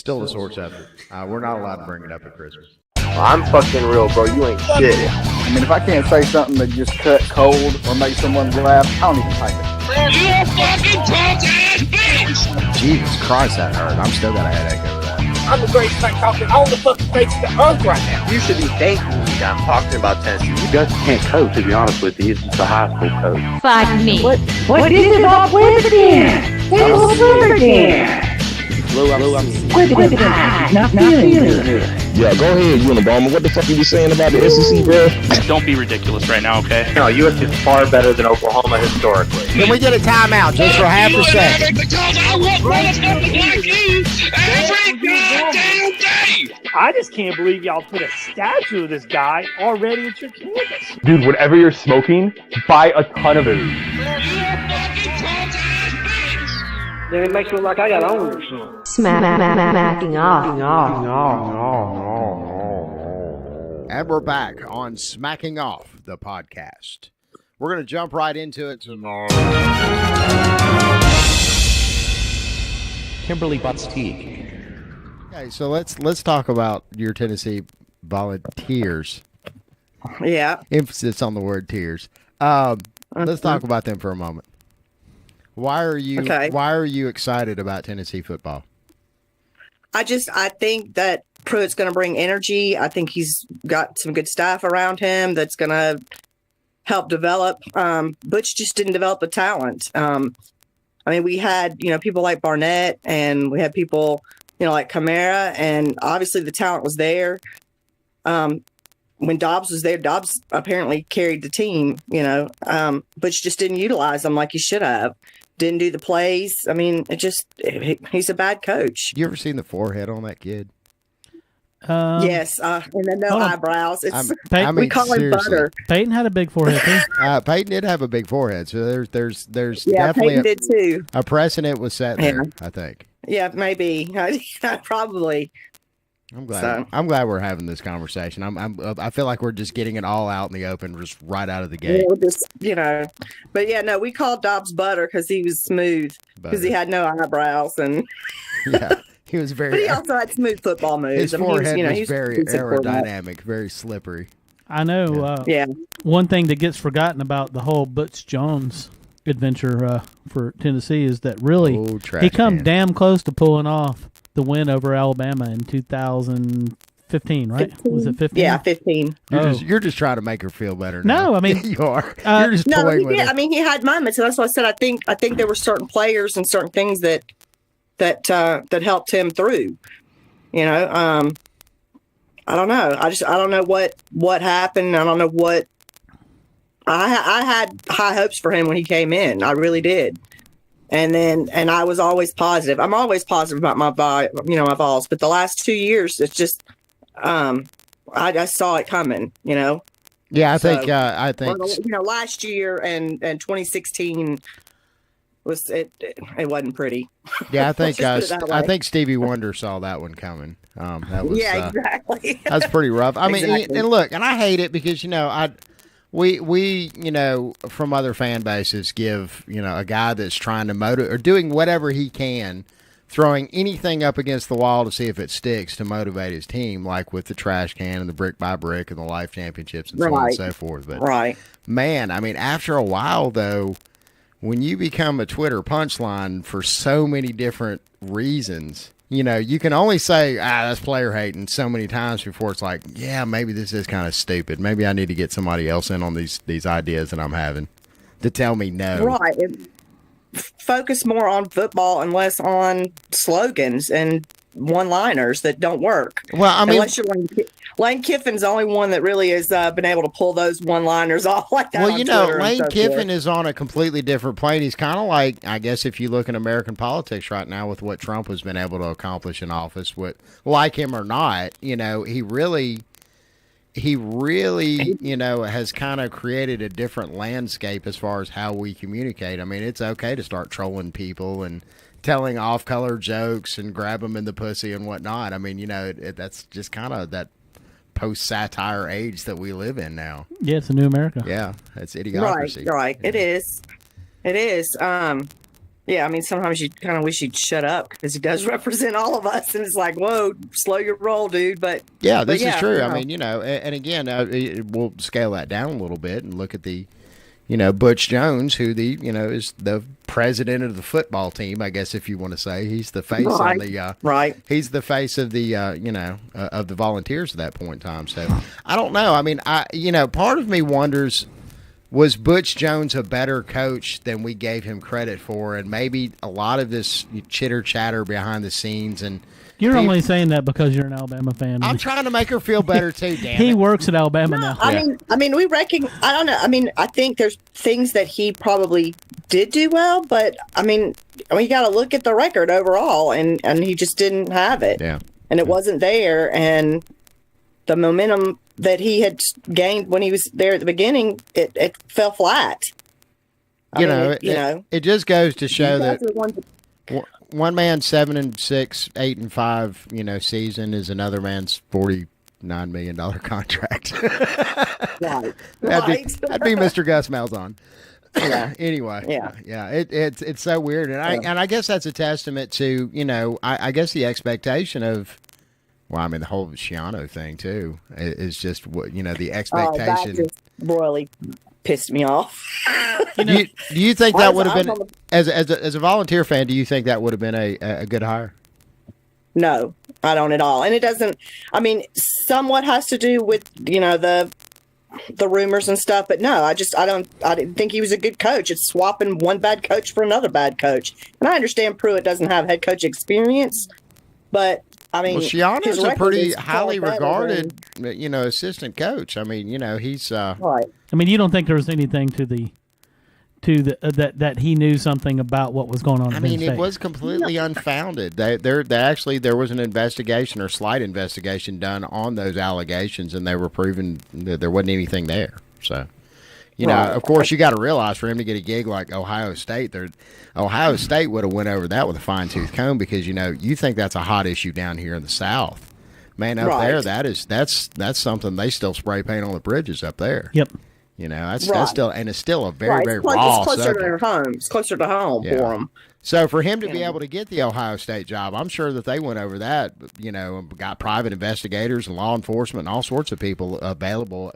still a sore subject. We're not allowed to bring it up at Christmas. I'm fucking real, bro. You ain't shit. I mean, if I can't say something that just cut cold or make someone laugh, I don't even type it. You a fucking punk-ass bitch! Jesus Christ, that hurt. I'm still got a headache over that. I'm the greatest man talking on the fucking face of the earth right now. You should be thanking me that I'm talking about Tennessee. You guys can't coach, to be honest with you. He's just a high school coach. Fuck me. What is it all with again? What's over again? Quit it, not feeling good. Yeah, go ahead, Unabomber. What the fuck are you saying about the SEC, bro? Don't be ridiculous right now, okay? No, USC is far better than Oklahoma historically. Can we get a timeout just for half a second? Because I want motherfuckers like you every goddamn day! I just can't believe y'all put a statue of this guy already at your campus. Dude, whatever you're smoking, buy a ton of it. You a fucking punk-ass bitch! Then it makes me look like I got owners. Smacking off. And we're back on Smacking Off, the podcast. We're going to jump right into it tomorrow. Kimberly butts Teague. Okay, so let's talk about your Tennessee Volunteers. Yeah. Emphasis on the word tears. Let's talk about them for a moment. Why are you excited about Tennessee football? I think that Pruitt's going to bring energy. I think he's got some good staff around him that's going to help develop. Butch just didn't develop the talent. I mean, we had, people like Barnett, and we had people, like Kamara, and obviously the talent was there. When Dobbs was there, Dobbs apparently carried the team, Butch just didn't utilize them like he should have. Didn't do the plays. I mean, he's a bad coach. You ever seen the forehead on that kid? Yes, and then no eyebrows. We call him Butter. Peyton had a big forehead too. Peyton did have a big forehead, so there's yeah, definitely Peyton did too. A precedent was set there, I think. Yeah, maybe. Probably. I'm glad we're having this conversation. I feel like we're just getting it all out in the open, just right out of the gate. But yeah, no, we called Dobbs Butter because he was smooth, because he had no eyebrows, and yeah, he was very. But he also had smooth football moves. His forehead was very aerodynamic, very slippery. I know. Yeah. One thing that gets forgotten about the whole Butch Jones adventure for Tennessee is that really he come damn close to pulling off the win over Alabama in 2015, right? 15? Was it 15? Yeah, 15. You're just trying to make her feel better now. No, I mean you are. You're just toying with her. I mean, he had moments, and that's why I said I think there were certain players and certain things that helped him through. I don't know. I don't know what happened. I don't know what. I had high hopes for him when he came in. I really did. And I was always positive. I'm always positive about my Vols. But the last 2 years, it's just, I saw it coming. Yeah, I think. Last year and 2016 was it wasn't pretty. Yeah, I think. I think Stevie Wonder saw that one coming. That was. Yeah, exactly. That's pretty rough. I mean, exactly. and look, and I hate it because We from other fan bases give, a guy that's trying to motivate or doing whatever he can, throwing anything up against the wall to see if it sticks to motivate his team, like with the trash can and the brick by brick and the life championships and so on and so forth. But man, I mean, after a while though, when you become a Twitter punchline for so many different reasons, you can only say, that's player hating so many times before it's like, yeah, maybe this is kind of stupid. Maybe I need to get somebody else in on these ideas that I'm having to tell me no. Right. Focus more on football and less on slogans and one-liners that don't work. Well, I mean, unless you're Lane Kiffin's the only one that really has been able to pull those one-liners off like that. Well, Lane Kiffin is on a completely different plane. He's kind of like, I guess, if you look in American politics right now with what Trump has been able to accomplish in office, like him or not, he really, has kind of created a different landscape as far as how we communicate. I mean, it's okay to start trolling people and telling off-color jokes and grab them in the pussy and whatnot. I mean, that's just kind of that post-satire age that we live in now. Yeah, it's a new America. Yeah, it's idiocracy. Right. Yeah. It is. Yeah, I mean, sometimes you kind of wish he'd shut up because he does represent all of us, and it's like, whoa, slow your roll, dude. But yeah, this is true. I mean, and again, we'll scale that down a little bit and look at the, Butch Jones, who is the president of the football team, I guess, if you want to say. He's the face on the right. He's the face of the of the Volunteers at that point in time. So I don't know. I mean, part of me wonders, was Butch Jones a better coach than we gave him credit for? And maybe a lot of this chitter chatter behind the scenes. And you're only saying that because you're an Alabama fan. I'm trying to make her feel better too. Damn he it. works at Alabama now. I mean, we reckon. I don't know. I mean, I think there's things that he probably did do well, but I mean, you got to look at the record overall, and he just didn't have it. Yeah, and it wasn't there, and the momentum that he had gained when he was there at the beginning, it fell flat. It just goes to show that one man's 7-6, 8-5, season is another man's $49 million contract. Right. That'd be Mr. Gus Malzahn. Yeah. Anyway. Yeah. It's so weird, and I guess that's a testament to I guess the expectation of. Well, I mean, the whole Shiano thing, too, is just, the expectation. That just royally pissed me off. Do you think that would have been, as a Volunteer fan, do you think that would have been a good hire? No, I don't at all. And it doesn't, I mean, somewhat has to do with, the rumors and stuff, but no, I didn't think he was a good coach. It's swapping one bad coach for another bad coach. And I understand Pruitt doesn't have head coach experience, but I mean, Shiano's a pretty highly regarded, assistant coach. I mean, he's right. I mean, you don't think there was anything that he knew something about what was going on? I mean, it was completely unfounded. There was an investigation or slight investigation done on those allegations, and they were proven that there wasn't anything there. So. Of course, you got to realize for him to get a gig like Ohio State, Ohio State would have went over that with a fine-tooth comb because you think that's a hot issue down here in the South, man. Up there, that's something they still spray paint on the bridges up there. Yep. That's still, and it's still a very very raw. It's closer to their home. It's closer to home for them. So for him to be able to get the Ohio State job, I'm sure that they went over that. Got private investigators and law enforcement and all sorts of people available.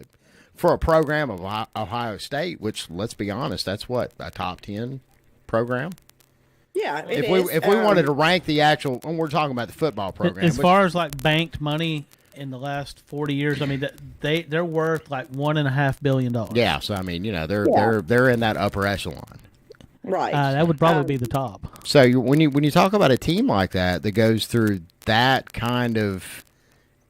For a program of Ohio State, which, let's be honest, that's what, a top 10 program? Yeah, if we wanted to rank the actual, and we're talking about the football program. As far as like banked money in the last 40 years, I mean, they're worth like $1.5 billion. Yeah, so I mean, they're in that upper echelon. Right. That would probably be the top. So when you talk about a team like that goes through that kind of.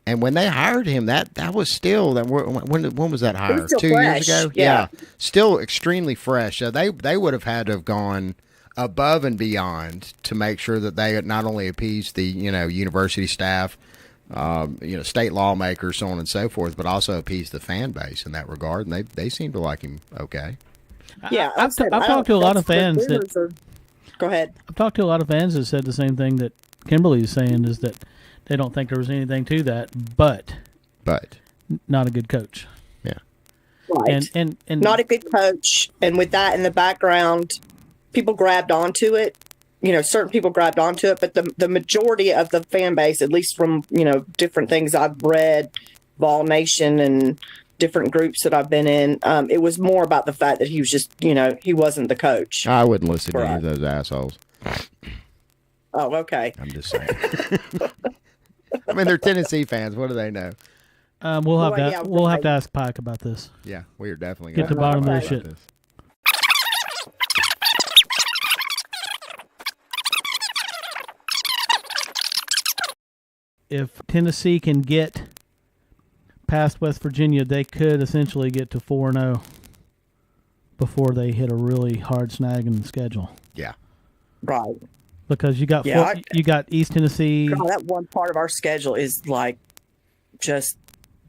And when they hired him, that was still when was that hire? 2 years ago. Yeah, still extremely fresh. So they would have had to have gone above and beyond to make sure that they not only appeased the university staff, state lawmakers, so on and so forth, but also appeased the fan base in that regard. And they seem to like him. Okay. Yeah, I've talked to a lot of fans Go ahead. I've talked to a lot of fans that said the same thing that Kimberly is saying, is that. They don't think there was anything to that, but not a good coach. Yeah, right. And not a good coach. And with that in the background, people grabbed onto it. Certain people grabbed onto it, but the majority of the fan base, at least from different things I've read, Vol Nation and different groups that I've been in, it was more about the fact that he was just he wasn't the coach. I wouldn't listen to any of those assholes. Oh, okay. I'm just saying. I mean, they're Tennessee fans. What do they know? We'll have to ask Pike about this. Yeah, we are definitely going to get to the bottom of this shit. If Tennessee can get past West Virginia, they could essentially get to 4-0 before they hit a really hard snag in the schedule. Yeah. Right. Because you got you got East Tennessee. God, that one part of our schedule is like just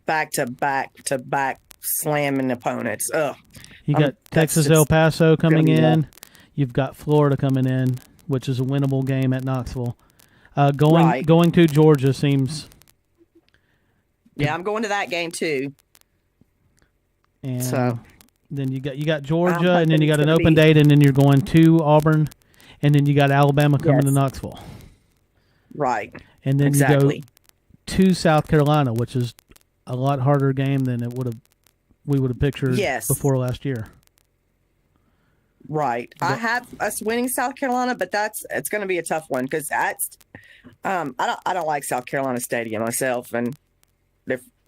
back to back slamming opponents. Ugh. You got Texas El Paso coming in. You've got Florida coming in, which is a winnable game at Knoxville. Going to Georgia seems. Yeah, I'm going to that game too. And then you got Georgia, and then you got an open date, and then you're going to Auburn. And then you got Alabama coming to Knoxville. Right. And then you go to South Carolina, which is a lot harder game than we would have pictured before last year. Right. I have us winning South Carolina, but it's going to be a tough one because that's I don't like South Carolina Stadium myself, and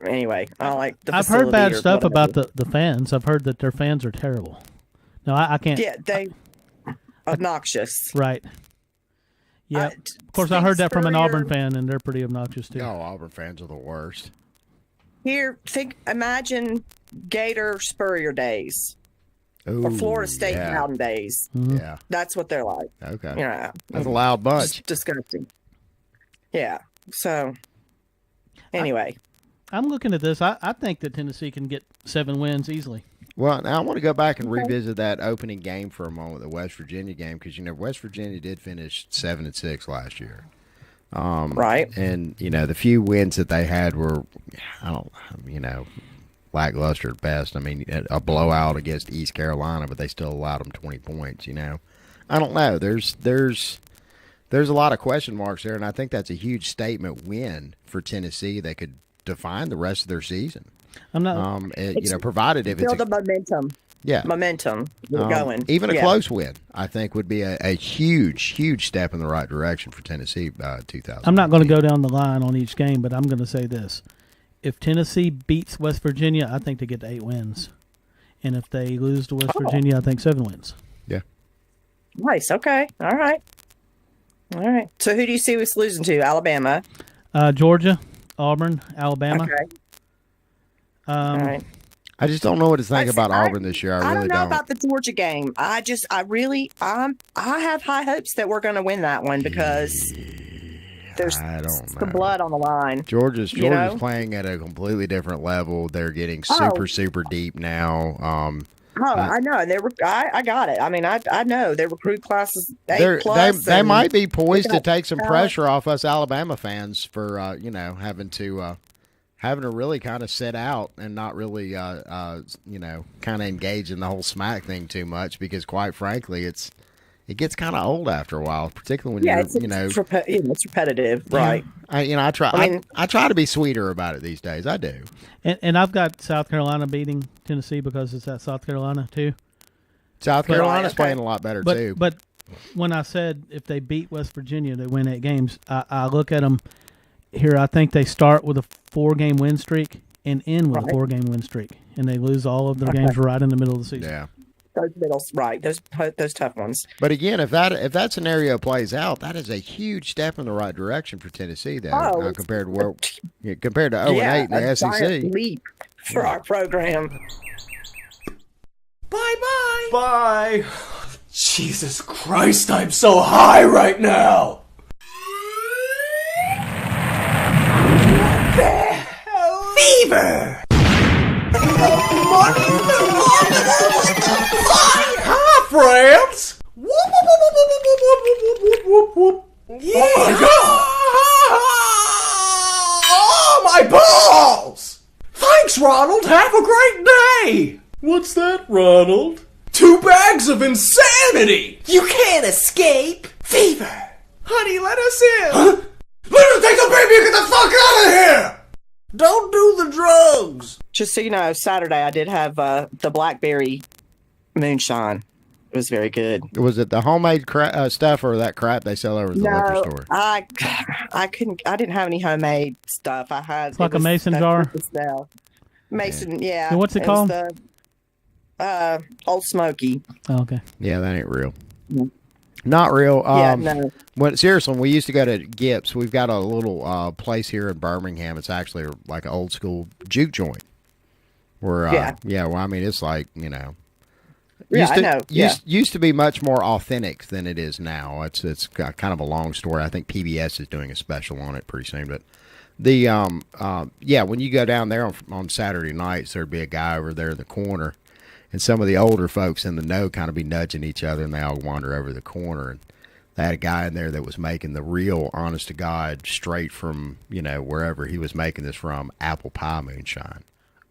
anyway, I don't like the I've heard bad stuff about the fans. I've heard that their fans are terrible. No, I can't. Yeah, they obnoxious. Right. Yeah. Of course, I heard that from an Auburn fan, and they're pretty obnoxious too. Oh, Auburn fans are the worst. Imagine Gator Spurrier days. Ooh, or Florida State Mountain days. Mm-hmm. Yeah. That's what they're like. Okay. You know, that's a loud bunch. Just disgusting. Yeah. So, anyway. I'm looking at this. I think that Tennessee can get 7 wins easily. Well, now I want to go back and revisit that opening game for a moment, the West Virginia game, because, West Virginia did finish 7-6 last year. Right. And, the few wins that they had were, lackluster at best. I mean, a blowout against East Carolina, but they still allowed them 20 points, I don't know. There's a lot of question marks there, and I think that's a huge statement win for Tennessee that could define the rest of their season. I'm not provided if it's the momentum. Yeah. Momentum. We're going. Even a close win, I think, would be a huge step in the right direction for Tennessee 2000. I'm not going to go down the line on each game, but I'm going to say this. If Tennessee beats West Virginia, I think they get to 8 wins. And if they lose to West Virginia, I think 7 wins. Yeah. Nice. Okay. All right. So who do you see us losing to? Alabama? Georgia, Auburn, Alabama. Okay. All right. I just don't know what to think about Auburn this year. I really don't know about the Georgia game. I have high hopes that we're going to win that one because there's some blood on the line. Georgia's playing at a completely different level. They're getting super deep now. I know. I got it. I mean, I know their recruit classes A+. They might be poised to take some pressure off us Alabama fans for having to really kind of sit out and not really kind of engage in the whole smack thing too much, because quite frankly it gets kind of old after a while, particularly when it's repetitive, right? I try to be sweeter about it these days. I do. And I've got South Carolina beating Tennessee because it's at South Carolina too. South Carolina's playing a lot better too. But when I said if they beat West Virginia, they win 8 games, I look at them here. I think they start with a 4-game win streak and end with a 4-game win streak, and they lose all of their games right in the middle of the season. Yeah. Those middles, right? Those tough ones. But again, if that scenario plays out, that is a huge step in the right direction for Tennessee, though, compared to 0-8 in the SEC. Giant leap for our program. Bye. Jesus Christ, I'm so high right now. What the hell? Fever. Hi, friends! Yeah. Oh my God! Oh, my balls! Thanks, Ronald. Have a great day. What's that, Ronald? 2 bags of insanity. You can't escape. Fever. Honey, let us in. Huh? Let us take the baby and get the fuck out of here. Don't do the drugs. Just so you know, Saturday I did have the blackberry moonshine. It was very good. Was it the homemade stuff or that crap they sell over at the liquor store? I didn't have any homemade stuff. I had like a mason jar. Mason, yeah. And what's it called? The Old Smoky. Oh, okay. Yeah, that ain't real. Not real. No. Seriously, when we used to go to Gips, we've got a little place here in Birmingham. It's actually like an old school juke joint. Where, well, I mean, it's like, used to be much more authentic than it is now. It's got kind of a long story. I think PBS is doing a special on it pretty soon. But the when you go down there on Saturday nights, there'd be a guy over there in the corner, and some of the older folks in the know kind of be nudging each other, and they all wander over the corner. And they had a guy in there that was making the real, honest to God, straight from wherever he was making this from, apple pie moonshine.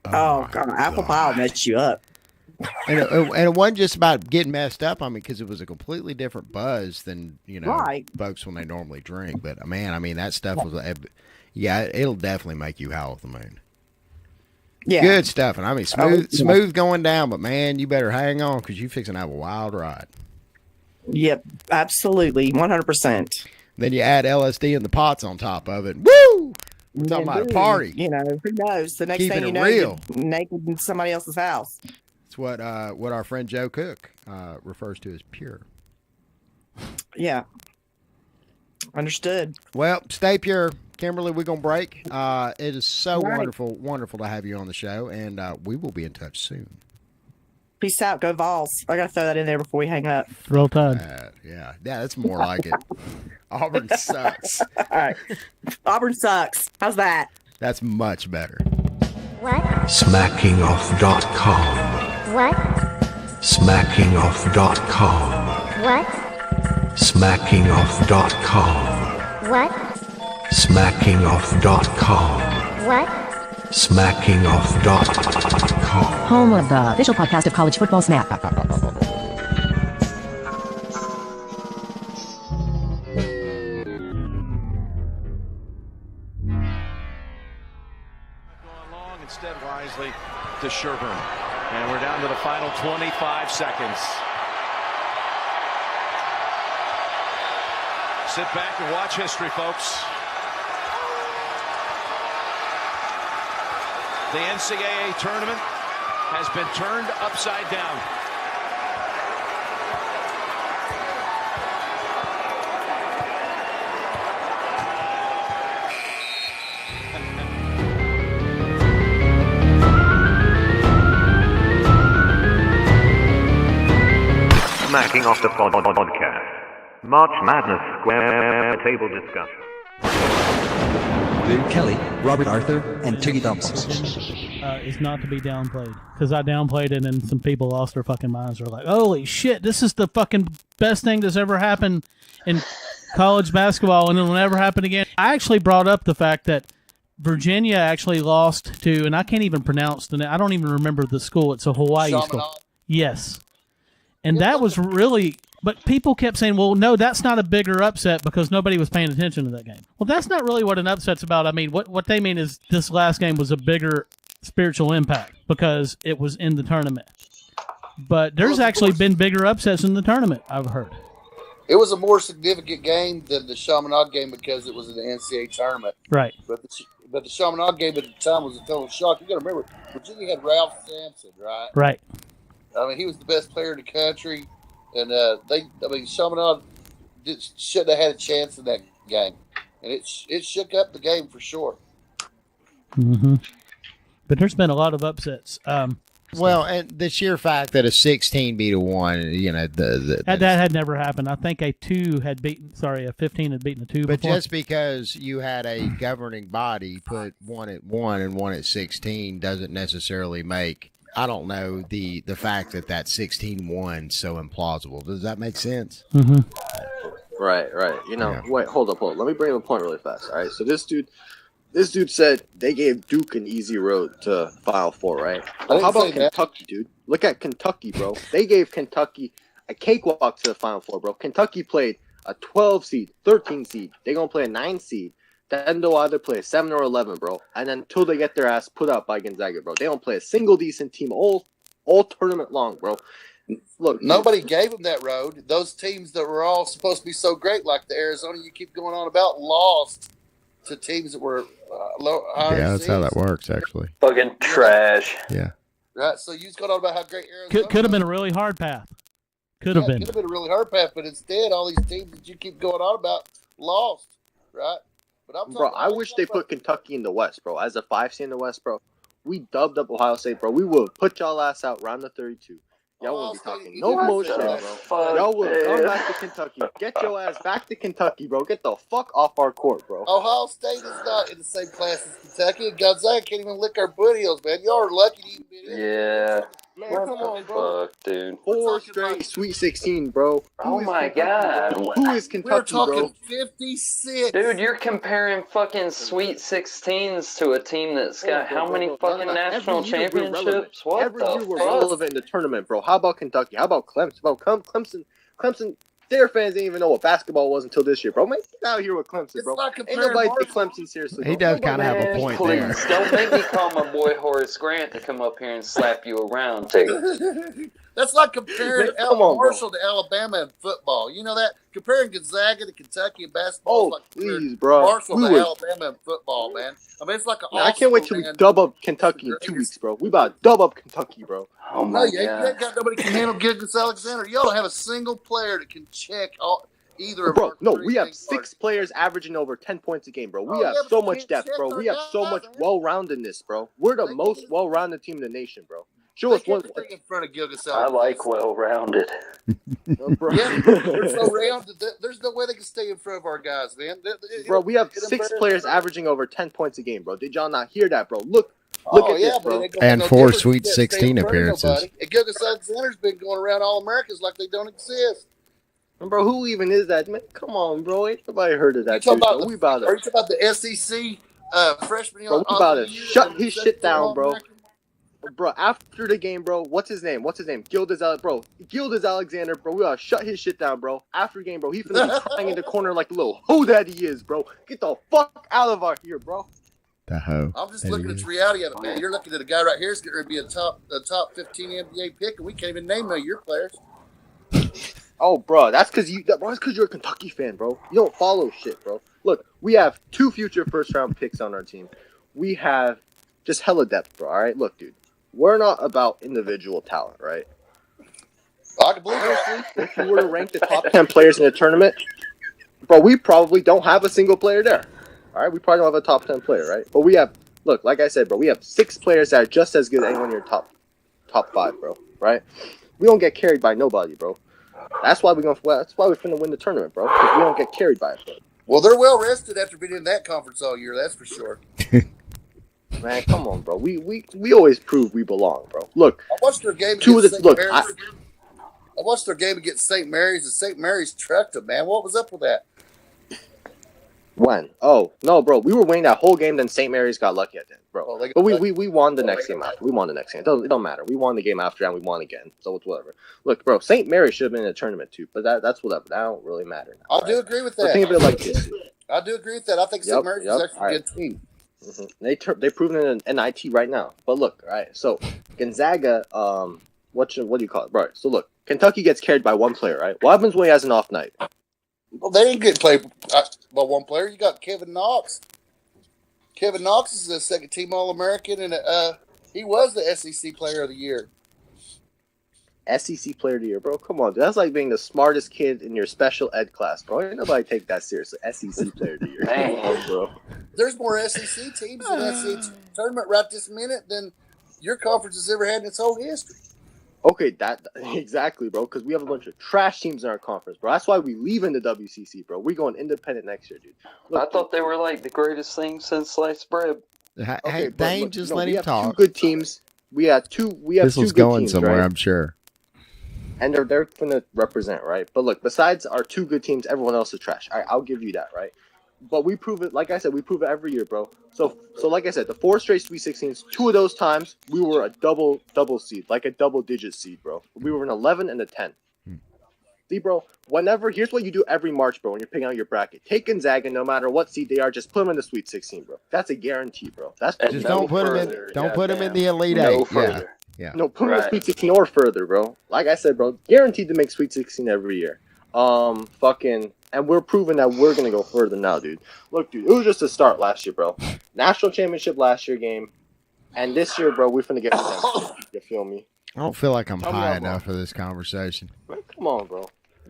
Oh God, apple pie will mess you up. And it wasn't just about getting messed up. I mean, because it was a completely different buzz than folks when they normally drink. But man, I mean, that stuff was, it'll definitely make you howl at the moon. Yeah, good stuff. And I mean, smooth going down. But man, you better hang on because you fixing to have a wild ride. Yep, absolutely, 100%. Then you add LSD and the pots on top of it. Woo! We're talking about a party. You know, who knows? The next Keeping thing you know, real. you're naked in somebody else's house. It's what our friend Joe Cook refers to as pure. Yeah. Understood. Well, stay pure. Kimberly, we're going to break. It is so wonderful to have you on the show, and we will be in touch soon. Peace out. Go Vols. I got to throw that in there before we hang up. Roll Tide. Yeah, that's more like it. Auburn sucks. All right. Auburn sucks. How's that? That's much better. What? Smackingoff.com. What? Smackingoff.com. What? Smackingoff.com. What? Smackingoff.com. What? Smackingoff.com. Home of the official podcast of college football Snap. Instead wisely to Sherburne. And we're down to the final 25 seconds. Sit back and watch history, folks. The NCAA tournament has been turned upside down. Smacking off the podcast. March Madness Square Table Discussion. Kelley, Robert Arthur, and Tiggy Domz. Is not to be downplayed. Because I downplayed it and some people lost their fucking minds. They're like, holy shit, this is the fucking best thing that's ever happened in college basketball and it'll never happen again. I actually brought up the fact that Virginia actually lost to, and I can't even pronounce the name. I don't even remember the school. It's a Hawaii school. Yes. And that was really, but people kept saying, well, no, that's not a bigger upset because nobody was paying attention to that game. Well, that's not really what an upset's about. I mean, what they mean is this last game was a bigger spiritual impact because it was in the tournament. But there's actually been bigger upsets in the tournament, I've heard. It was a more significant game than the Chaminade game because it was in the NCAA tournament. Right. But the Chaminade game at the time was a total shock. You got to remember, Virginia had Ralph Sampson, right? Right. I mean, he was the best player in the country, and Chaminade shouldn't have had a chance in that game, and it shook up the game for sure. Mm-hmm. But there's been a lot of upsets. Well, and the sheer fact that a 16 beat a 1, you know, that had never happened. I think a 15 had beaten a 2 But before. just because you had a governing body put one at 1 and one at 16 doesn't necessarily make, I don't know, the fact that 16 won so implausible. Does that make sense? Mm-hmm. Right. You know, Wait, hold up. Let me bring up a point really fast. All right. So this dude said they gave Duke an easy road to Final Four, right? Well, how about Kentucky, dude? Look at Kentucky, bro. They gave Kentucky a cakewalk to the Final Four, bro. Kentucky played a 12 seed, 13 seed. They're going to play a 9 seed. Then they'll either play a 7 or 11, bro. And then until they get their ass put out by Gonzaga, bro. They don't play a single decent team all tournament long, bro. Look, nobody gave them that road. Those teams that were all supposed to be so great, like the Arizona you keep going on about, lost to teams that were higher. Yeah, that's how that works, actually. Fucking trash. Yeah. Right, so you was going on about how great Arizona Could have been a really hard path. Could have been. Could have been a really hard path, but instead, all these teams that you keep going on about lost, right? But bro, I wish they put Kentucky in the West, bro. As a 5 seed in the West, bro. We dubbed up Ohio State, bro. We will put y'all ass out round the 32. Y'all won't be talking no motion, bro. Y'all will come back to Kentucky. Get your ass back to Kentucky, bro. Get the fuck off our court, bro. Ohio State is not in the same class as Kentucky, and Gonzaga can't even lick our boot heels, man. Y'all are lucky to even be in. Yeah. Man, come on, bro. Fuck, dude. 4 straight Sweet 16, bro. Oh my god. Who is Kentucky, We're talking bro? 56. Dude, you're comparing fucking Sweet 16s to a team that's got how many fucking national championships? What Every year we're the fuck? relevant in the tournament, bro. How about Kentucky? How about Clemson? Clemson, their fans didn't even know what basketball was until this year, bro. Man, get out here with Clemson, bro. Like Ain't nobody take Clemson seriously, bro. He does kind of have a point there. Please, don't make me call my boy Horace Grant to come up here and slap you around, Tiggy. That's like comparing Man, come on, Marshall to Alabama in football. You know that? Comparing Gonzaga to Kentucky in basketball is like please, bro. Marshall to Alabama in football, man. I mean, it's like an I can't wait till we dub up Kentucky in 2 weeks, bro. We about to dub up Kentucky, bro. Oh my you ain't got nobody can handle Gilgis Alexander. Y'all don't have a single player that can check either of bro, our no, three we have big 6 players averaging over 10 points a game, bro. We Oh, have yeah, but so you much can't depth, check bro. our We have so guys, much man. well-roundedness, bro. We're the most well-rounded team in the nation, bro. Show us one. Stay in front of Gilgis I Alexander. like well-rounded. Bro. Yeah, they're so rounded. There's no way they can stay in front of our guys, man. Bro, we have 6 players averaging over 10 points a game, bro. Did y'all not hear that, bro? Look at this, bro. And 4 Sweet 16 appearances. And Gilgis Alexander's been going around all Americans like they don't exist. And bro, who even is that, man? Come on, bro. Ain't nobody heard of that. Are you talking about the SEC freshman? Bro, we about to shut his shit down, bro. Bro, after the game, bro, what's his name? Gildas Alexander, bro. We gotta shut his shit down, bro. After the game, bro, he finna be crying in the corner like the little hoe that he is, bro. Get the fuck out of our here, bro. The hoe. I'm just looking at the reality of it, man. You're looking at a guy right here who's going to be a top 15 NBA pick, and we can't even name none of your players. Oh, bro, that's because you're a Kentucky fan, bro. You don't follow shit, bro. Look, we have 2 future first-round picks on our team. We have just hella depth, bro. All right, look, dude. We're not about individual talent, right? I can believe it. If you were to rank the top 10 players in the tournament, bro, we probably don't have a single player there. All right, we probably don't have a top 10 player, right? But we have, look, like I said, bro, we have 6 players that are just as good as anyone in your top 5, bro. Right? We don't get carried by nobody, bro. That's why we're finna win the tournament, bro. Because we don't get carried by it, bro. Well, they're well rested after being in that conference all year. That's for sure. Man, come on, bro. We always prove we belong, bro. Look, I watched their game against St. Mary's, and St. Mary's trucked them, man. What was up with that? When? Oh, no, bro. We were winning that whole game, then St. Mary's got lucky at that, bro. But we won the next game after. We won the next game. It don't matter. We won the game after, and we won again. So it's whatever. Look, bro, St. Mary's should have been in a tournament, too. But that's whatever. That don't really matter now. I do agree with that. But think of it like this. I do agree with that. I think St. Mary's is actually a good team. Mm-hmm. They've proven an NIT right now. But look, all right, so Gonzaga, what do you call it? Right, so look, Kentucky gets carried by 1 player, right? What happens when he has an off night? Well, they didn't get played by 1 player. You got Kevin Knox. Kevin Knox is a second-team All-American, and he was the SEC Player of the Year. SEC Player of the Year, bro. Come on, dude. That's like being the smartest kid in your special ed class, bro. Ain't nobody take that seriously. SEC Player of the Year. Come on, bro. There's more SEC teams in the SEC tournament right this minute than your conference has ever had in its whole history. Okay, that exactly, bro. Because we have a bunch of trash teams in our conference, bro. That's why we leave in the WCC, bro. We going independent next year, dude. Look, I thought they were like the greatest thing since sliced bread. Hey, Dane, just let him talk. 2 good teams. We have 2 this was going teams, somewhere, right? I'm sure. And they're going to represent, right? But look, besides our 2 good teams, everyone else is trash. All right, I'll give you that, right? But we prove it, like I said, we prove it every year, bro. So like I said, the 4 straight Sweet 16s, 2 of those times, we were a double seed, like a double-digit seed, bro. We were an 11 and a 10. See, bro, here's what you do every March, bro, when you're picking out your bracket. Take Gonzaga, no matter what seed they are, just put them in the Sweet 16, bro. That's a guarantee, bro. Just don't put them in the Elite 8. Yeah. No, put them in the Sweet 16 or further, bro. Like I said, bro, guaranteed to make Sweet 16 every year. And we're proving that we're going to go further now, dude. Look, dude, it was just a start last year, bro. National championship last year game. And this year, bro, we're finna get them. You feel me? I don't feel like I'm high enough for this conversation. Man, come on, bro.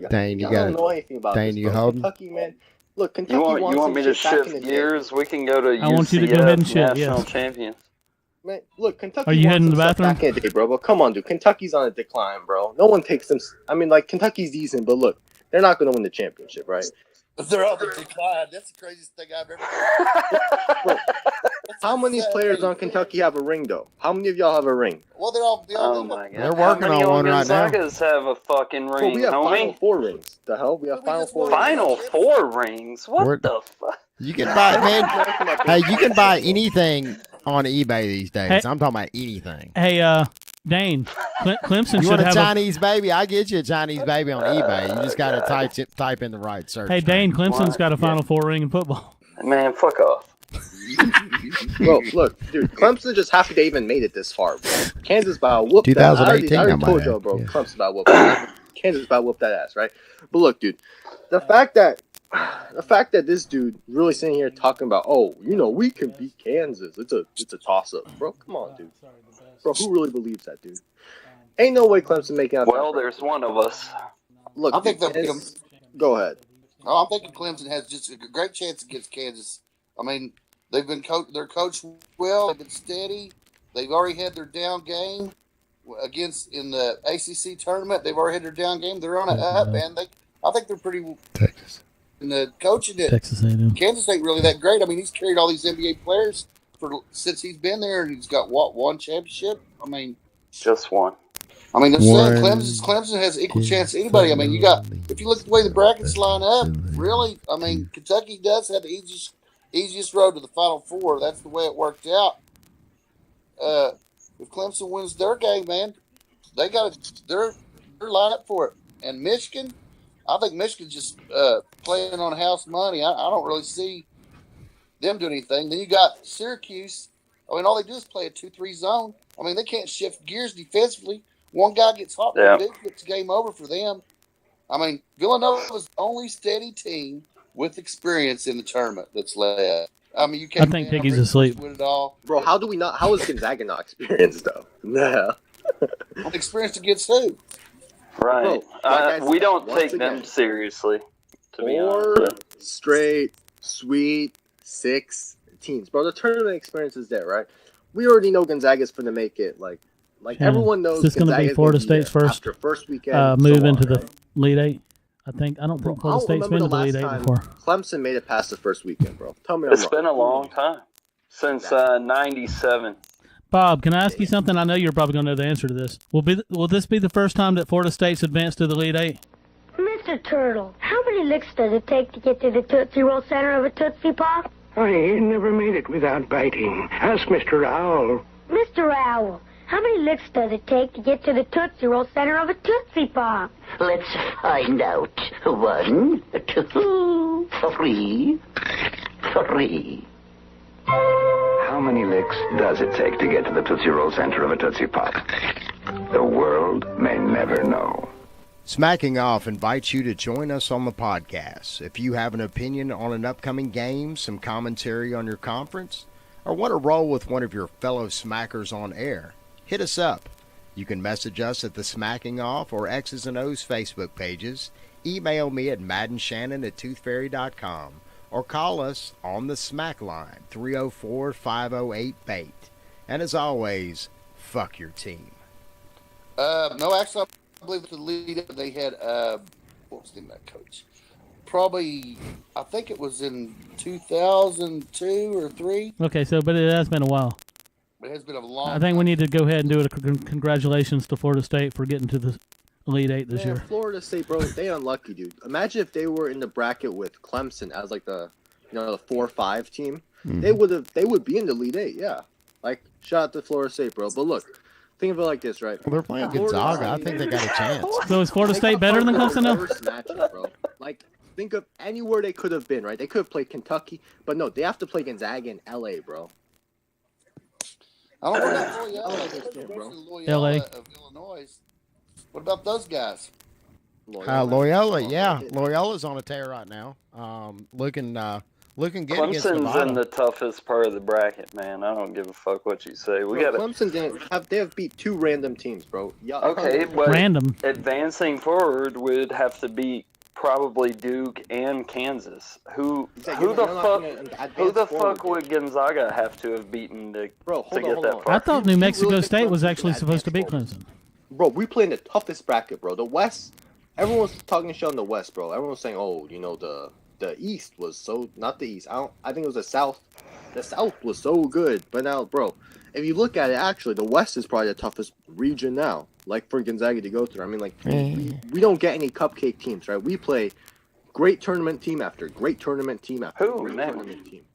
Dane, you don't know anything about Dane, this, you bro. holding? Kentucky, man. Look, Kentucky you want me to shift gears? We can go to I want you to go ahead and shift, national champions. Man, look, Kentucky. Are you heading to the bathroom? Back in the day, bro. But come on, dude. Kentucky's on a decline, bro. No one takes them. I mean, like, Kentucky's decent, but look, they're not going to win the championship, right? They're on the decline. That's the craziest thing I've ever heard. How many players on Kentucky have a ring, though? How many of y'all have a ring? Well, they're all. Oh my god! They're working on one right now. Gonzaga's have a fucking ring. Bro, we have homie. Final Four rings. The hell? We have Final Four. Final Four rings. What the fuck? You can buy, man. Hey, you can buy anything on eBay these days. Hey. I'm talking about anything. Hey, Dane, Clemson You should want a have Chinese baby? I get you a Chinese baby on eBay. You just got to type in the right search. Hey, Dane, Clemson's got a Final Four ring in football. Man, fuck off. Bro, look, dude, Clemson just happy they even made it this far, bro. Kansas about whoop that. 2018, I already told y'all, bro. Yeah. Clemson about whoop that. Kansas about whoop that ass, right? But look, dude, the fact that this dude really sitting here talking about, oh, you know, we can beat Kansas. It's a toss up, bro. Come on, dude. Bro, who really believes that, dude? Ain't no way Clemson making out. Well, there's one of us. Look, I think they'll beat them. Go ahead. Oh, I'm thinking Clemson has just a great chance against Kansas. I mean, they've been they're coached well. They've been steady. They've already had their down game against in the ACC tournament. They've already had their down game. They're on it up, and I think they're pretty. Texas. And the coaching at Texas A&M. Kansas ain't really that great. I mean, he's carried all these NBA players since he's been there, and he's got one championship. I mean, just one. I mean, they're saying Clemson has equal chance to anybody. I mean, if you look at the way the brackets line up, really, I mean, Kentucky does have the easiest road to the Final Four. That's the way it worked out. If Clemson wins their game, man, they're lined up for it. And Michigan, I think Michigan's just playing on house money. I don't really see them doing anything. Then you got Syracuse. I mean, all they do is play a 2-3 zone. I mean, they can't shift gears defensively. One guy gets hot, it's game over for them. I mean, Villanova's the only steady team with experience in the tournament that's left. I mean, you can't. I think Tiggy's asleep. Bro, how is Gonzaga not experienced though? No. Experienced against who? Right. Bro, we don't take them seriously. To be honest. Straight, sweet, 6 teams, bro. The tournament experience is there, right? We already know Gonzaga's going to make it. Like everyone knows. Is this going to be Florida State's first weekend move into the Elite Eight? I don't think Florida State's been to the Elite Eight before. Clemson made it past the first weekend, bro. Tell me it's been a long time. Since 97. Bob, can I ask you something? I know you're probably going to know the answer to this. Will this be the first time that Florida State's advanced to the Elite Eight? Mr. Turtle, how many licks does it take to get to the Tootsie Roll center of a Tootsie Pop? I never made it without biting. Ask Mr. Owl. Mr. Owl, how many licks does it take to get to the Tootsie Roll center of a Tootsie Pop? Let's find out. 1, 2, 3, 3. How many licks does it take to get to the Tootsie Roll center of a Tootsie Pop? The world may never know. Smacking Off invites you to join us on the podcast. If you have an opinion on an upcoming game, some commentary on your conference, or want to roll with one of your fellow smackers on air, hit us up. You can message us at the Smacking Off or X's and O's Facebook pages, email me at maddenshannon@toothfairy.com, or call us on the Smack line, 304-508-BAIT. And as always, fuck your team. No, actually, I believe the lead they had, what was the name of that coach? Probably, I think it was in 2002 or 3. Okay, but it has been a while. It has been a long I think we need to go ahead and do a congratulations to Florida State for getting to the Elite Eight this year. Florida State, bro, they unlucky, dude. Imagine if they were in the bracket with Clemson as like the 4-5 team. Mm-hmm. They would be in the Elite Eight, yeah. Like, shout out to Florida State, bro. But look, think of it like this, right? Well, they're playing Gonzaga. I think they got a chance. So is Florida State better than Clemson now? Matchup, bro. Like, think of anywhere they could have been, right? They could have played Kentucky, but no, they have to play Gonzaga in LA, bro. I don't know LA. Of Illinois. What about those guys? Loyola, yeah. Loyola's on a tear right now. Looking good against Clemson's Nevada. in the toughest part of the bracket, man. I don't give a fuck what you say. Clemson they have beat 2 random teams, bro. Yeah, okay, but random. Advancing forward would have to beat probably Duke and Kansas. Who the fuck would Gonzaga have to have beaten to get that far? I thought New Mexico State was actually supposed to beat Clemson. Bro, we play in the toughest bracket, bro. The West, everyone's talking shit on the West, bro. Everyone's saying, oh, the East was so not the East. I think it was the South. The South was so good, but now, bro, if you look at it, actually, the West is probably the toughest region now. Like for Gonzaga to go through. I mean, like we don't get any cupcake teams, right? We play great tournament team after great tournament team after great tournament team.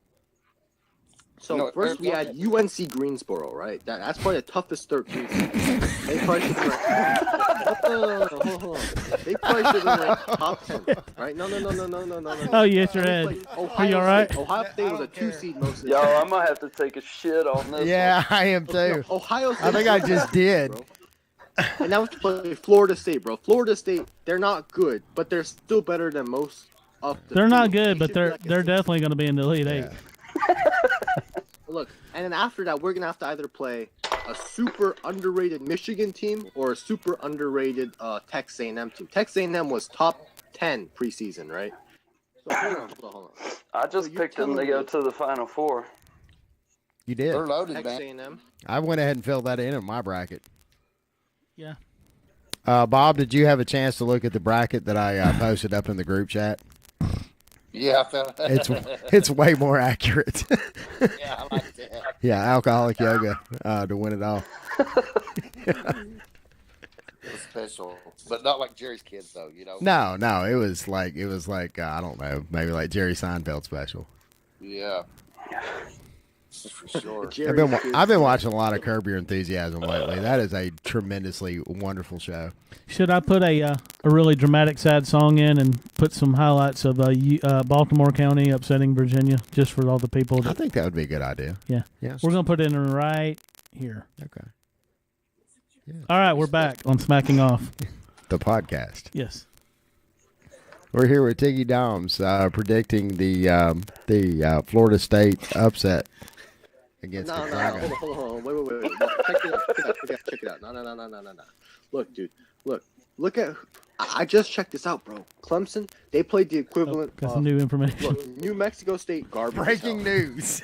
So first we had UNC Greensboro, right? That's probably the toughest 13. They probably should be They probably should be like top 10, right? No. Oh, yes, your head. Are you all right? Ohio State was a 2 seed most of the Yo, time. I'm gonna have to take a shit on this. Yeah, I am too. Ohio State. I think I just did. Bro. And now we play Florida State, bro. Florida State, they're not good, but they're still better than most of the They're not good, but they're definitely going to be in the Elite Eight. Look, and then after that, we're going to have to either play a super underrated Michigan team or a super underrated Texas A&M team. Texas A&M was top 10 preseason, right? So, hold on. I just picked them to go to the Final Four. You did. They're loaded, Texas man. A&M. I went ahead and filled that in my bracket. Yeah. Bob, did you have a chance to look at the bracket that I posted up in the group chat? Yeah, I found it's way more accurate. Yeah, I like that. Yeah, alcoholic yoga to win it all. It was special, but not like Jerry's kids, though. You know. No, it was like I don't know, maybe like Jerry Seinfeld special. Yeah. For sure. I've been watching a lot of Curb Your Enthusiasm lately. That is a tremendously wonderful show. Should I put a really dramatic, sad song in and put some highlights of Baltimore County upsetting Virginia, just for all the people? I think that would be a good idea. Yeah. We're gonna put it in right here. Okay. Yeah. All right, we're back on Smacking Off, the podcast. Yes. We're here with Tiggy Domz predicting the Florida State upset against Gonzaga. No, hold on. Wait. Check it out. No. Look, dude. Look at. I just checked this out, bro. Clemson, they played the equivalent. Got some new information. Look, New Mexico State garbage. Breaking news.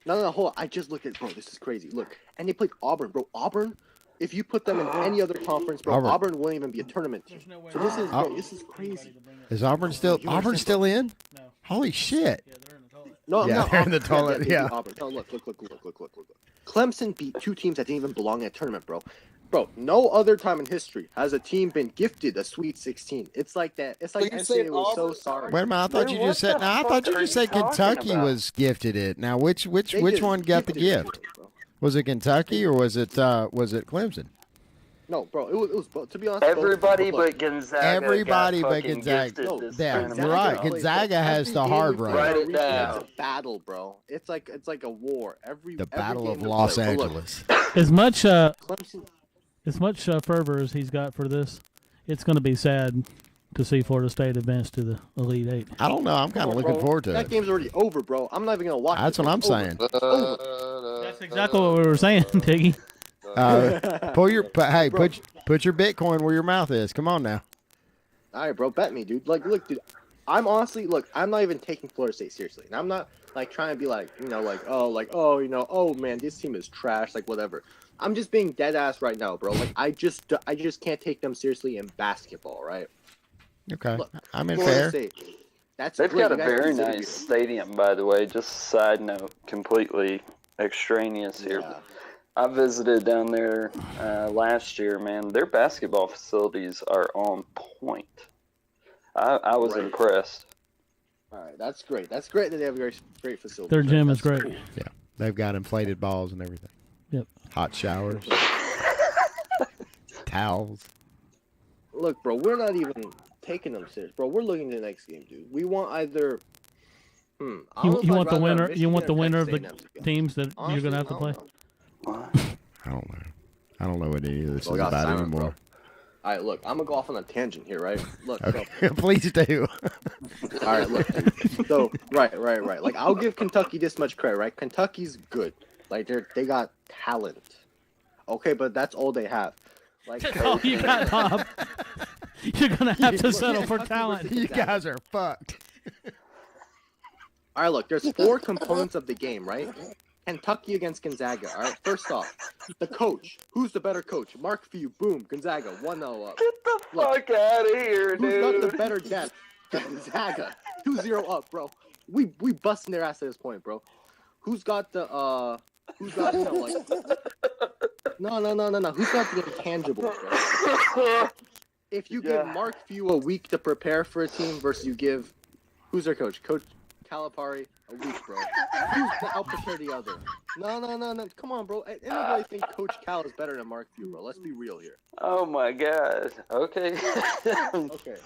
No, hold on. I just looked at, bro. This is crazy. Look, and they played Auburn, bro. Auburn. If you put them in any other conference, bro, Auburn wouldn't even be a tournament team. So this is crazy. Is Auburn still in? No. Holy shit. Yeah, they're in the toilet. Yeah. Auburn. No, look. Clemson beat 2 teams that didn't even belong in a tournament, bro. Bro, no other time in history has a team been gifted a Sweet 16. It's like that. It's like NCAA was so sorry. Wait a minute, I thought you just said Kentucky was gifted it. Now, which one got the gift? Was it Kentucky or was it Clemson? No, bro. It was to be honest. Everybody but Gonzaga. Everybody but Gonzaga. You're right. Gonzaga has the hard road. Write it down. It's a battle, bro. It's like a war. The Battle of Los Angeles. As much fervor as he's got for this, it's going to be sad to see Florida State advance to the Elite Eight. I don't know. I'm kind of looking forward to it. That game's already over, bro. I'm not even going to watch it. That's what I'm saying. That's exactly what we were saying, Tiggy. Put your Bitcoin where your mouth is. Come on now. All right, bro. Bet me, dude. Like, look, dude. I'm not even taking Florida State seriously. And I'm not like trying to be like, oh man, this team is trash, like whatever. I'm just being dead ass right now, bro. Like I just can't take them seriously in basketball, right? Okay. Look, I'm in fair. State, They've got a very nice stadium, by the way. Just side note, completely extraneous here. Yeah. I visited down there last year, man. Their basketball facilities are on point. I was impressed. All right, that's great. That's great that they have a great facility. Their gym is great. Cool. Yeah, they've got inflated balls and everything. Yep. Hot showers. Towels. Look, bro, we're not even taking them serious, bro. We're looking at the next game, dude. We want either. You want the winner? You want the winner of the teams that you're gonna have to play? I don't know. I don't know what any of this is about anymore. Bro. All right, look, I'm gonna go off on a tangent here, right? Look, okay. Please do. All right, look. Dude. So, right. Like, I'll give Kentucky this much credit, right? Kentucky's good. Like, they got talent. Okay, but that's all they have. Like, that's all you got, Bob. You're gonna have to settle for talent. You guys are fucked. All right, look. There's 4 components of the game, right? Kentucky against Gonzaga. All right. First off, the coach. Who's the better coach? Mark Few. Boom. Gonzaga 1-0 up. Get the fuck out of here, dude. Who's got the better depth? Gonzaga 2-0 up, bro. We busting their ass at this point, bro. Who's got the Who's got no? Who's got the intangibles, bro? If you give Mark Few a week to prepare for a team versus you give who's their coach? Coach Calipari a week, bro. Who's to out prepare the other? No. Come on, bro. Anybody think Coach Cal is better than Mark Few, bro? Let's be real here. Oh my God. Okay. Okay.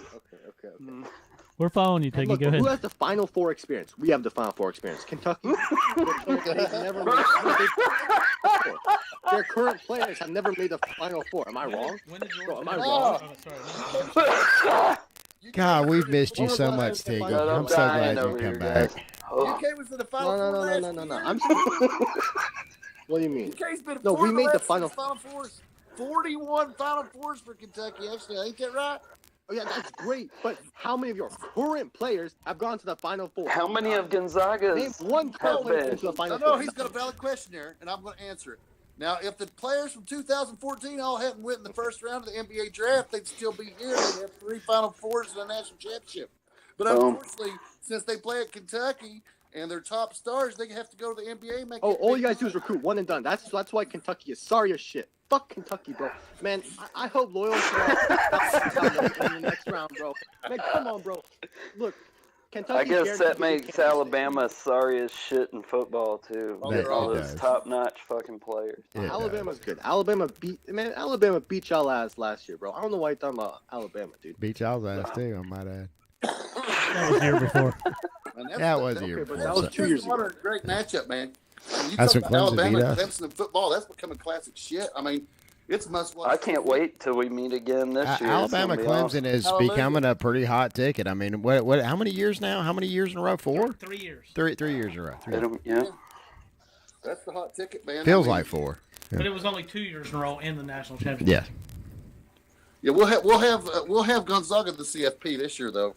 We're following you, Tiggy. Look, Go ahead. Who has the Final Four experience? We have the Final Four experience. Kentucky. Their current players have never made the Final Four. Am I wrong? Bro, am I wrong? God, we've missed you so much, Tiggy. I'm so glad you come back. UK was in the Final Four. No. What do you mean? UK's been No, we made the Final Fours. 41 Final Fours for Kentucky. Actually, ain't that right? Oh yeah, that's great. But how many of your current players have gone to the Final Four? How many of Gonzaga's Name one current player into the Final Four. No, he's got a valid question there, and I'm going to answer it. Now, if the players from 2014 all hadn't went in the first round of the NBA draft, they'd still be here. They'd have 3 Final Fours and a national championship. But unfortunately, since they play at Kentucky and their top stars, they have to go to the NBA. All you guys do is recruit one and done. That's why Kentucky is sorry as shit. Fuck Kentucky, bro. Man, I hope loyal to in the next round, bro. Man, come on, bro. Look, Kentucky. I guess that makes Alabama sorry as shit in football too. All those top-notch fucking players. Alabama's good. Alabama beat y'all ass last year, bro. I don't know why you're talking about Alabama, dude. Beat y'all's ass too, I might add. That was the year before. That was the year before. That was 2 years ago. What a great matchup, man. You That's talk what about Clemson Alabama beat and us. Clemson in football. That's becoming classic shit. I mean, it's must-watch. I can't wait till we meet again this year. Alabama Clemson is becoming a pretty hot ticket. I mean, what? How many years now? How many years in a row? 4? 3 years. 3 years in a row. Yeah. That's the hot ticket, man. Feels like 4. But it was only 2 years in a row in the national championship. Yeah, we'll have Gonzaga the CFP this year though.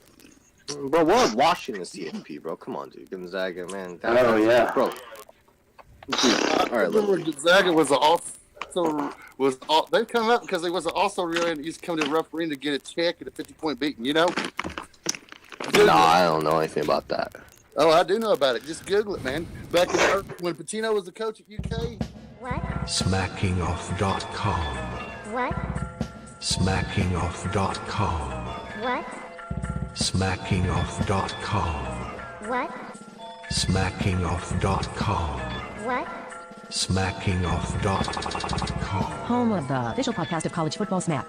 Bro, we're watching the CFP, bro. Come on, dude. Gonzaga, man. Bro. Dude. All right, Remember Gonzaga was they come up because they was also really and used to come to the referee to get a check and a 50-point beating, you know? No, I don't know anything about that. Oh, I do know about it. Just Google it, man. Back in when Pacino was the coach at UK. What? Smackingoff.com. What? Smackingoff.com. What? Smackingoff.com. What? Smackingoff.com. What? Smackingoff.com. Home of the official podcast of college football Smack.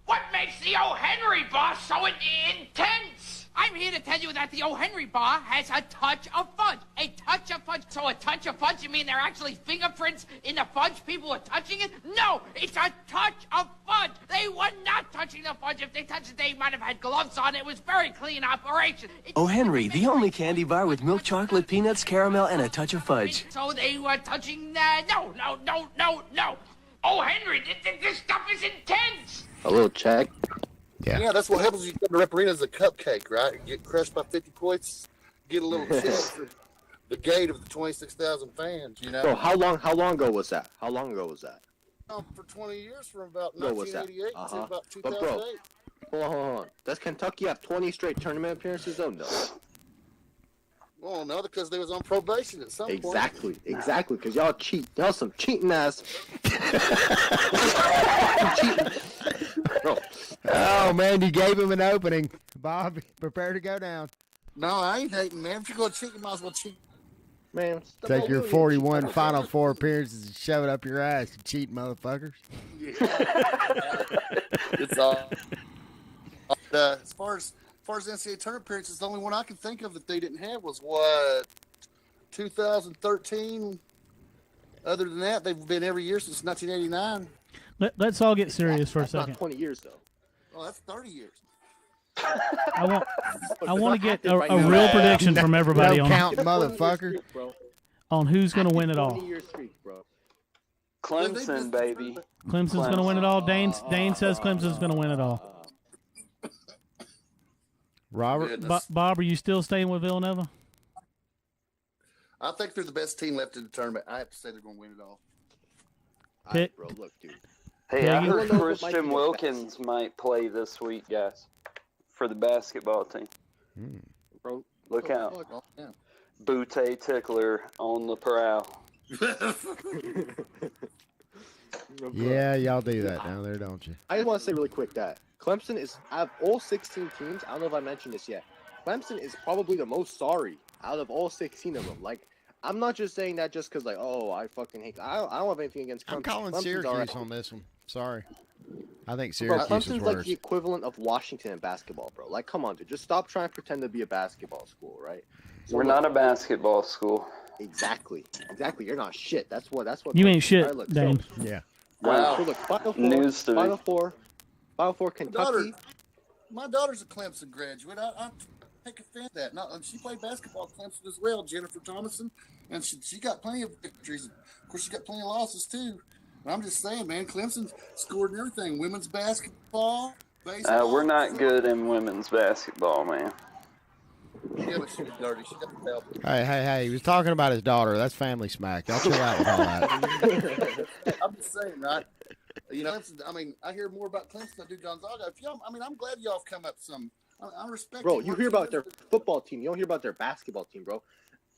What makes the O. Henry bar so intense? I'm here to tell you that the O. Henry bar has a touch of fudge. A touch of fudge. So a touch of fudge, you mean there are actually fingerprints in the fudge? People are touching it? No, it's a touch of fudge. They were not touching the fudge. If they touched it, they might have had gloves on. It was very clean operation. O. Henry, the only candy bar with milk chocolate, peanuts, caramel, and a touch of fudge. So they were touching no. O. Henry, this stuff is intense. A little check. Yeah, that's what happens when you come to referee as a cupcake, right? You get crushed by 50 points, get a little check for the gate of the 26,000 fans, you know? Bro, how long ago was that? For 20 years, from about 1988 to about 2008. But bro, hold on. Does Kentucky have 20 straight tournament appearances, though? No. Well, no, because they was on probation at some point. Exactly, because y'all cheat. Y'all some cheating ass. Bro. Oh, man, you gave him an opening. Bob, prepare to go down. No, I ain't hating, man. If you're going to cheat, you might as well cheat. Man, take your 41 Final Four appearances and shove it up your ass, you cheat motherfuckers. Yeah. It's all. As far as NCAA tournament appearances, the only one I can think of that they didn't have was 2013. Other than that, they've been every year since 1989. Let's all get serious for a second. Not 20 years though. Oh, that's 30 years. I want to get a real prediction from everybody no on count, motherfucker. On who's going to win it all. 20-year streak, bro. Clemson, baby. Clemson's going to win it all. Dane says Clemson's going to win it all. Robert, Bob, are you still staying with Villanova? I think they're the best team left in the tournament. I have to say they're going to win it all. All right, bro, look, dude. Hey, I heard Christian Wilkins might play this week, guys, for the basketball team. Bro, look out. Butte Tickler on the prowl. Yeah, y'all do that down there, don't you? I just want to say really quick that Clemson is, out of all 16 teams, I don't know if I mentioned this yet, Clemson is probably the most sorry out of all 16 of them. Like, I'm not just saying that just because, like, oh, I fucking hate. I don't have anything against Clemson. I'm calling Clemson's Syracuse right. on this one. Sorry. I think Bro, Syracuse Clemson's is like worse. the equivalent of Washington in basketball, bro. Like, come on, dude. Just stop trying to pretend to be a basketball school, right? So, We're not a basketball school. Exactly. You're not shit. That's what. You ain't shit, All right, look, Dane. so- Yeah. Wow. So look, Final Four, News to me. Final Four, Kentucky. My daughter's a Clemson graduate. I take offense at that. No, she played basketball at Clemson as well, Jennifer Thomason, and she got plenty of victories. Of course, she got plenty of losses too. But I'm just saying, man, Clemson scored and everything. Women's basketball, baseball. We're not good in women's basketball, man. Yeah, but she was dirty. She got the belt. Hey, he was talking about his daughter. That's family smack. Y'all chill out with all that. I'm just saying, right? You know, I mean, I hear more about Clemson than I do Gonzaga. If y'all, I mean, I'm glad y'all have come up some. I respect. Bro, you hear about their football team. You don't hear about their basketball team, bro.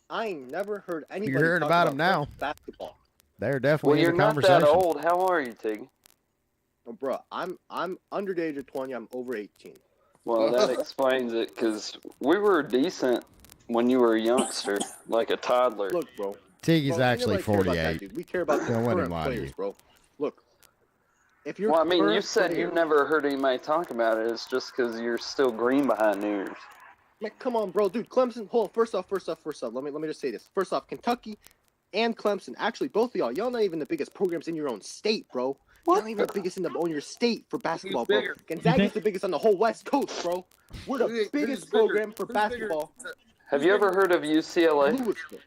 I ain't never heard anybody. You're hearing talk about them now. Basketball. They're definitely Well, in you're the not conversation. that old. How are you, Tig? Oh, bro, I'm under the age of 20. I'm over 18. Well, that explains it, because we were decent when you were a youngster, like a toddler. Look, bro. Tiggy's Bro, actually we care about that, 48. dude. We care about the Don't let him current lie to players, you. bro. Look, if you're Well, I mean, you current said player- you never heard anybody talk about it. It's just because you're still green behind the ears. Man, come on, bro, dude. Clemson. Hold on. First off. Let me just say this. First off, Kentucky and Clemson. Actually, both of y'all not even the biggest programs in your own state, bro. Y'all not even the biggest in your state for basketball, bro. Gonzaga's the biggest on the whole West Coast, bro. We're the biggest program for basketball. Have you ever heard of UCLA? Louisville.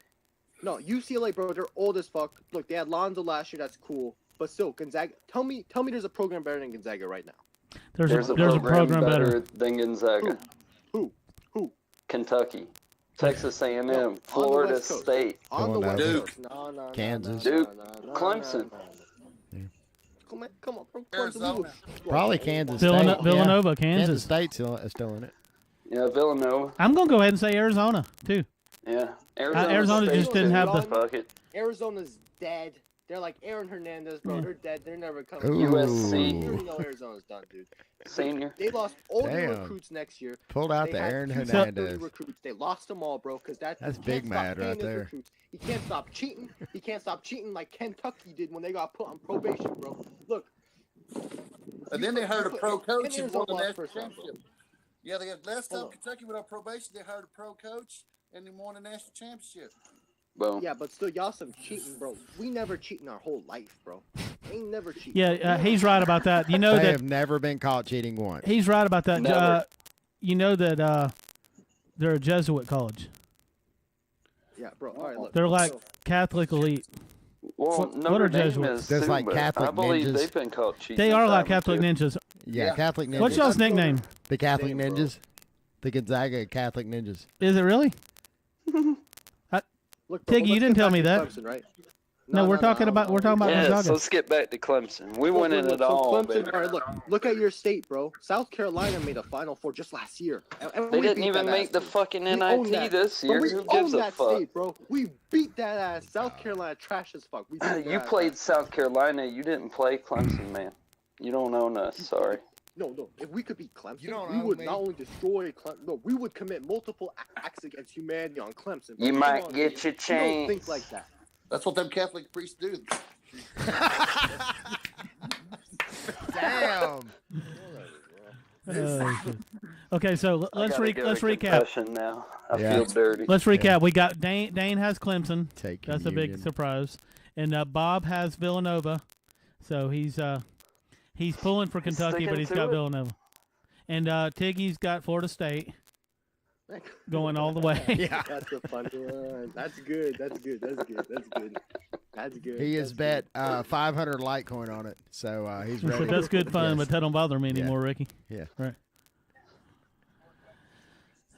No, UCLA, bro. They're old as fuck. Look, they had Lonzo last year. That's cool. But still, Gonzaga. Tell me, there's a program better than Gonzaga right now. There's a program better than Gonzaga. Who? Kentucky, Texas A&M, Florida State, On the West Duke. Coast. No, Kansas. Duke, Clemson. Come on, bro. Clemson. Probably Kansas State. Villanova, Yeah. Kansas. State's still in it. Yeah, Villanova. I'm gonna go ahead and say Arizona too. Yeah, Arizona just didn't have the. Fuck it. Arizona's dead. They're like Aaron Hernandez, bro. They're dead. They're never coming. Ooh. USC. You know Arizona's done, dude. Senior. They lost all Damn. the recruits next year. Pulled out They the had Aaron 230 Hernandez. recruits. They lost them all, bro. Because That's he big can't mad stop paying right his there. recruits. He can't stop cheating. He can't stop cheating like Kentucky did when they got put on probation, bro. Look. And then they hired a pro coach and won the lost national first round, bro. championship. Yeah, they had last time Hold on. Kentucky went on probation. They hired a pro coach and they won the national championship. Boom. Yeah, but still, y'all some cheating, bro. We never cheat in our whole life, bro. Ain't never cheating. Yeah, he's right about that. You know They that have never been caught cheating once. he's right about that. Never. You know that they're a Jesuit college. Yeah, bro. All right, look. They're like So, Catholic elite. Well, What Notre are Dame Jesuits? is That's too, like but Catholic I believe ninjas. they've been caught cheating. They are like time or Catholic two. ninjas. Yeah, Catholic ninjas. What's y'all's nickname? The Catholic Name, bro. ninjas. The Gonzaga Catholic ninjas. Is it really? look, bro, Tiggy, you let's didn't get tell back me to that. Clemson, right? No, we're talking about Yes, Gonzaga. let's get back to Clemson. We went in it So all, Clemson, baby. all right, look at your state, bro. South Carolina made a Final Four just last year. And They we didn't beat even that make ass, the dude. fucking We own NIT that. this But year. we Who own gives a that fuck? state, bro. We beat that ass. South Carolina trash as fuck. We beat You their ass. played South Carolina. You didn't play Clemson, man. You don't own us. Sorry. No. If we could beat Clemson, don't we own would me. not only destroy Clemson. No, we would commit multiple acts against humanity on Clemson. You Come might on, get dude. your You chance. don't think like that. That's what them Catholic priests do. Damn. Okay, so I let's gotta go let's to recap. concussion now. I feel dirty. Let's recap. We got Dane has Clemson. Take That's a big communion. surprise. And Bob has Villanova. So he's pulling for Kentucky, sticking but he's to got it. Villanova. And Tiggy's got Florida State going all the way. Yeah. That's a funny one. That's good. That's good. He has bet 500 Litecoin on it, so he's ready. But that's good fun, Yes. but that don't bother me Yeah. anymore, Ricky. Yeah. Right.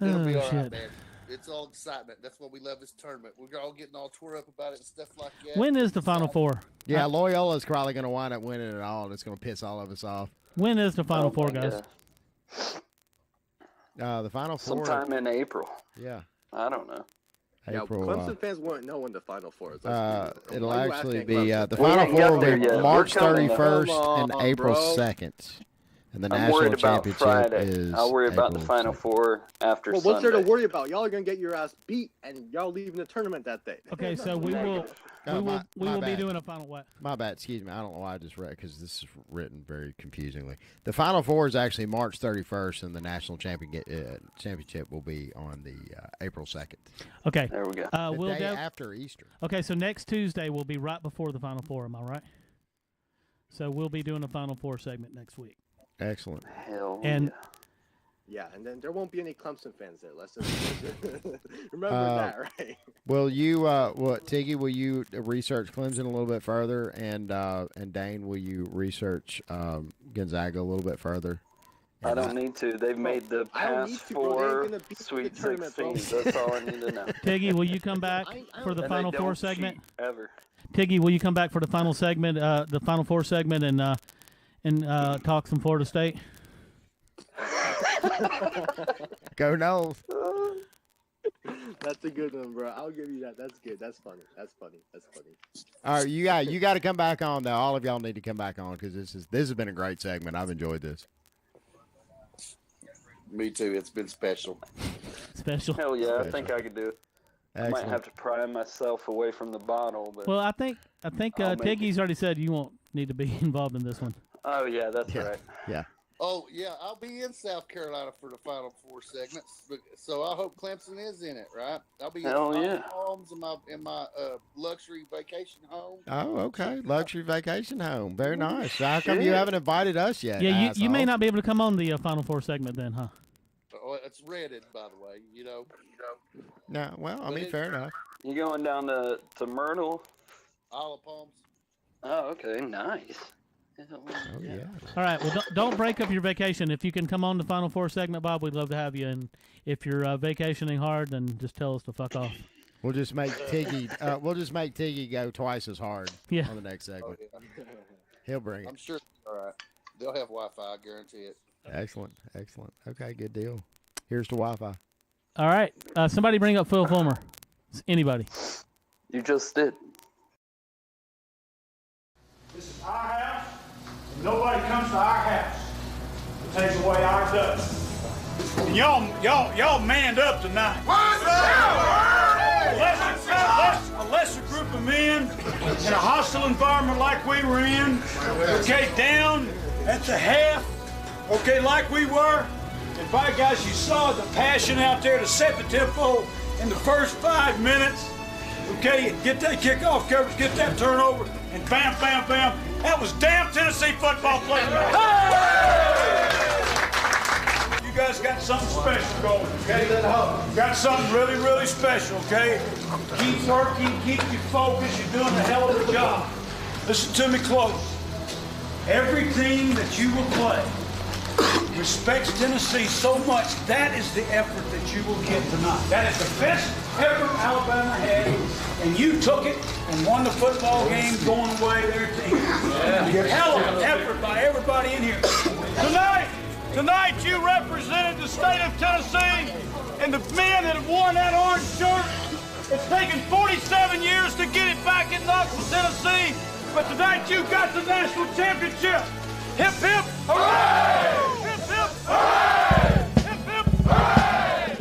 It'll Oh, be all right, shit. man. It's all excitement. That's why we love this tournament. We're all getting all tore up about it and stuff like that. When is the Final Four? Yeah, Loyola's probably going to wind up winning it all, and it's going to piss all of us off. When is the Final Four, guys? The Final Four. Sometime in April. Yeah. I don't know. April, Clemson fans won't know when the Final Four is. It'll actually be the Final Four will be March 31st and April 2nd. And the national championship Friday. is I'll worry about the Final Four after Sunday. What's there to worry about? Y'all are going to get your ass beat, and y'all leaving the tournament that day. Okay, so we will be doing a final what? My bad. Excuse me. I don't know why I just read because this is written very confusingly. The Final Four is actually March 31st, and the national championship will be on the April 2nd. Okay. There we go. The day after Easter. Okay, so next Tuesday will be right before the Final Four. Am I right? So we'll be doing a Final Four segment next week. Excellent. Hell and yeah, and then there won't be any Clemson fans there. Let's just remember that, right? Will you, Tiggy? Will you research Clemson a little bit further, and Dane, will you research Gonzaga a little bit further? I don't need to. They've made the past 4 Sweet 16s. That's all I need to know. Tiggy, will you come back for the Final Four segment? Ever. Tiggy, will you come back for the final segment, the Final Four segment, and talk some Florida State? Go Noles. That's a good one, bro. I'll give you that. That's good. That's funny. That's funny. All right, you got to come back on though. All of y'all need to come back on because this has been a great segment. I've enjoyed this. Me too. It's been special. Special. Hell yeah, I think I could do it. Excellent. I might have to pry myself away from the bottle, but well, I think Tiggy's already said you won't need to be involved in this one. Oh yeah, that's right. Yeah. Oh yeah, I'll be in South Carolina for the Final Four segments, so I hope Clemson is in it, right? I'll be in Palms in my luxury vacation home. Oh, okay, luxury vacation home, very nice. How come you haven't invited us yet? Yeah, you may not be able to come on the Final Four segment then, huh? Oh, it's Reddit, by the way. You know. No, well, I mean, fair enough. You going down to Myrtle? Isle of Palms. Oh, okay, nice. Oh yeah. All right. Well, don't break up your vacation. If you can come on the Final Four segment, Bob, we'd love to have you. And if you're vacationing hard, then just tell us to fuck off. We'll just make Tiggy. Go twice as hard. Yeah. On the next segment. Oh, yeah. He'll bring it. I'm sure. All right. They'll have Wi-Fi. I guarantee it. Excellent. Okay, good deal. Here's the Wi-Fi. All right. Somebody bring up Phil Fulmer. Anybody? You just did. This is our house, and nobody comes to our house to take away our ducks. And y'all manned up tonight. A lesser group of men in a hostile environment like we were in. Okay, down at the half. Okay, like we were. And by guys, you saw the passion out there to set the tempo in the first 5 minutes. Okay, get that kickoff coverage, get that turnover, and bam, bam, bam. That was damn Tennessee football playing. You guys got something special going, okay? Got something really, really special, okay? Keep working, keep you focused. You're doing a hell of a job. Listen to me close. Every team that you will play respects Tennessee so much. That is the effort that you will get tonight. That is the best effort Alabama had, and you took it and won the football game going away there to England. Hell of an effort by everybody in here. Tonight you represented the state of Tennessee, and the men that have worn that orange shirt. It's taken 47 years to get it back in Knoxville, Tennessee, but tonight you got the national championship. Hip, hip, hooray! Hip, hip, hooray! Hip, hip, hooray!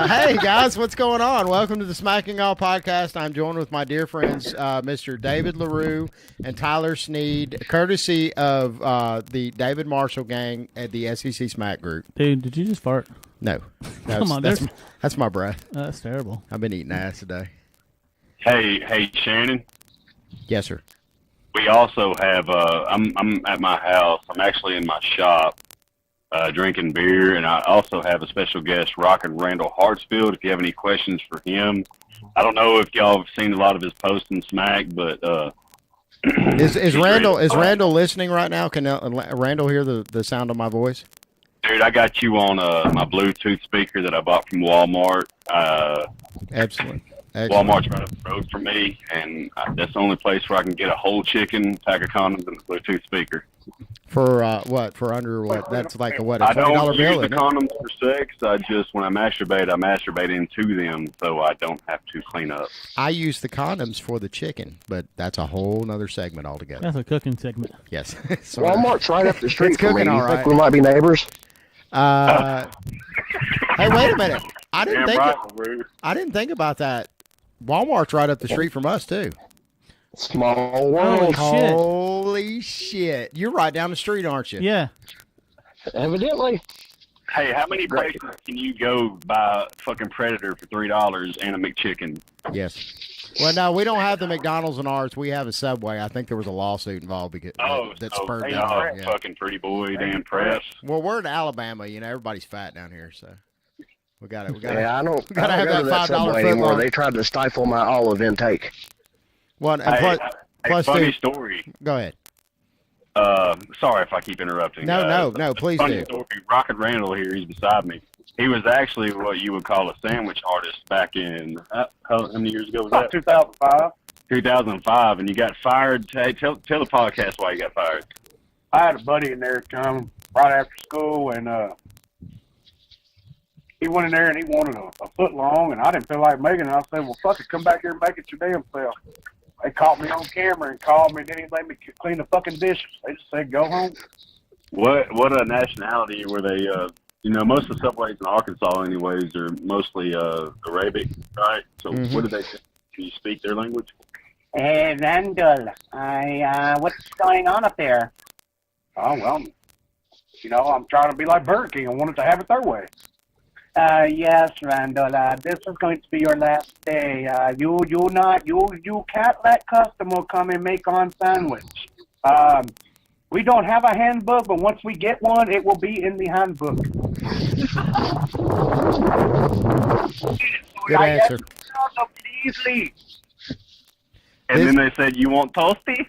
Hey guys, what's going on? Welcome to the Smacking All podcast. I'm joined with my dear friends, Mr. David Larue and Tyler Sneed, courtesy of the David Marshall gang at the SEC Smack Group. Dude, did you just fart? No. Come on, that's my breath. That's terrible. I've been eating ass today. Hey, Shannon. Yes, sir. We also have. I'm at my house. I'm actually in my shop, drinking beer, and I also have a special guest, Rockin' Randall Hartsfield. If you have any questions for him, I don't know if y'all have seen a lot of his posts in Smack, but Is Randall listening right now? Can Randall hear the sound of my voice? Dude, I got you on my Bluetooth speaker that I bought from Walmart. Excellent. Walmart's right up the road from me, and that's the only place where I can get a whole chicken, pack of condoms, and a Bluetooth speaker. For what? For under what? That's like a what? A I $20 don't bill, use the isn't it? condoms for sex. I just, when I masturbate into them, so I don't have to clean up. I use the condoms for the chicken, but that's a whole nother segment altogether. That's a cooking segment. Yes. Walmart's right up the street It's from me. cooking, You all think right. we might be neighbors? Hey, wait a minute. I didn't Damn think. right, Larue. I didn't think about that. Walmart's right up the street from us too. Small world. Holy shit! You're right down the street, aren't you? Yeah. Evidently. Hey, how many places can you go buy fucking Predator for $3 and a McChicken? Yes. Well, no, we don't have the McDonald's in ours. We have a Subway. I think there was a lawsuit involved because that spurred they that are on. Yeah. fucking pretty boy, damn press. Well, we're in Alabama. You know, everybody's fat down here, so we got to. Yeah, I don't gotta have go to that $5 Subway foot anymore. long. They tried to stifle my olive intake. Well, and plus funny two. story. Go ahead. Sorry if I keep interrupting. No, guys. no, please Funny do. story. Rocket Randall here, he's beside me. He was actually what you would call a sandwich artist back in, how many years ago was that? 2005. 2005, and you got fired. Hey, tell the podcast why you got fired. I had a buddy in there come right after school, and he went in there and he wanted a foot long, and I didn't feel like making it. I said, well, fuck it, come back here and make it your damn self. They caught me on camera and called me, and then he let me clean the fucking dishes. They just said, go home. What nationality were they? Most of the subways in Arkansas, anyways, are mostly Arabic, right? So what do they say? Can you speak their language? Hey, Randall, what's going on up there? Oh, well, I'm trying to be like Burger King. I wanted to have it their way. Yes, Randall, this is going to be your last day. You can't let customer come and make on sandwich. We don't have a handbook, but once we get one, it will be in the handbook. Good answer. So please leave. And then they said, you want toasty?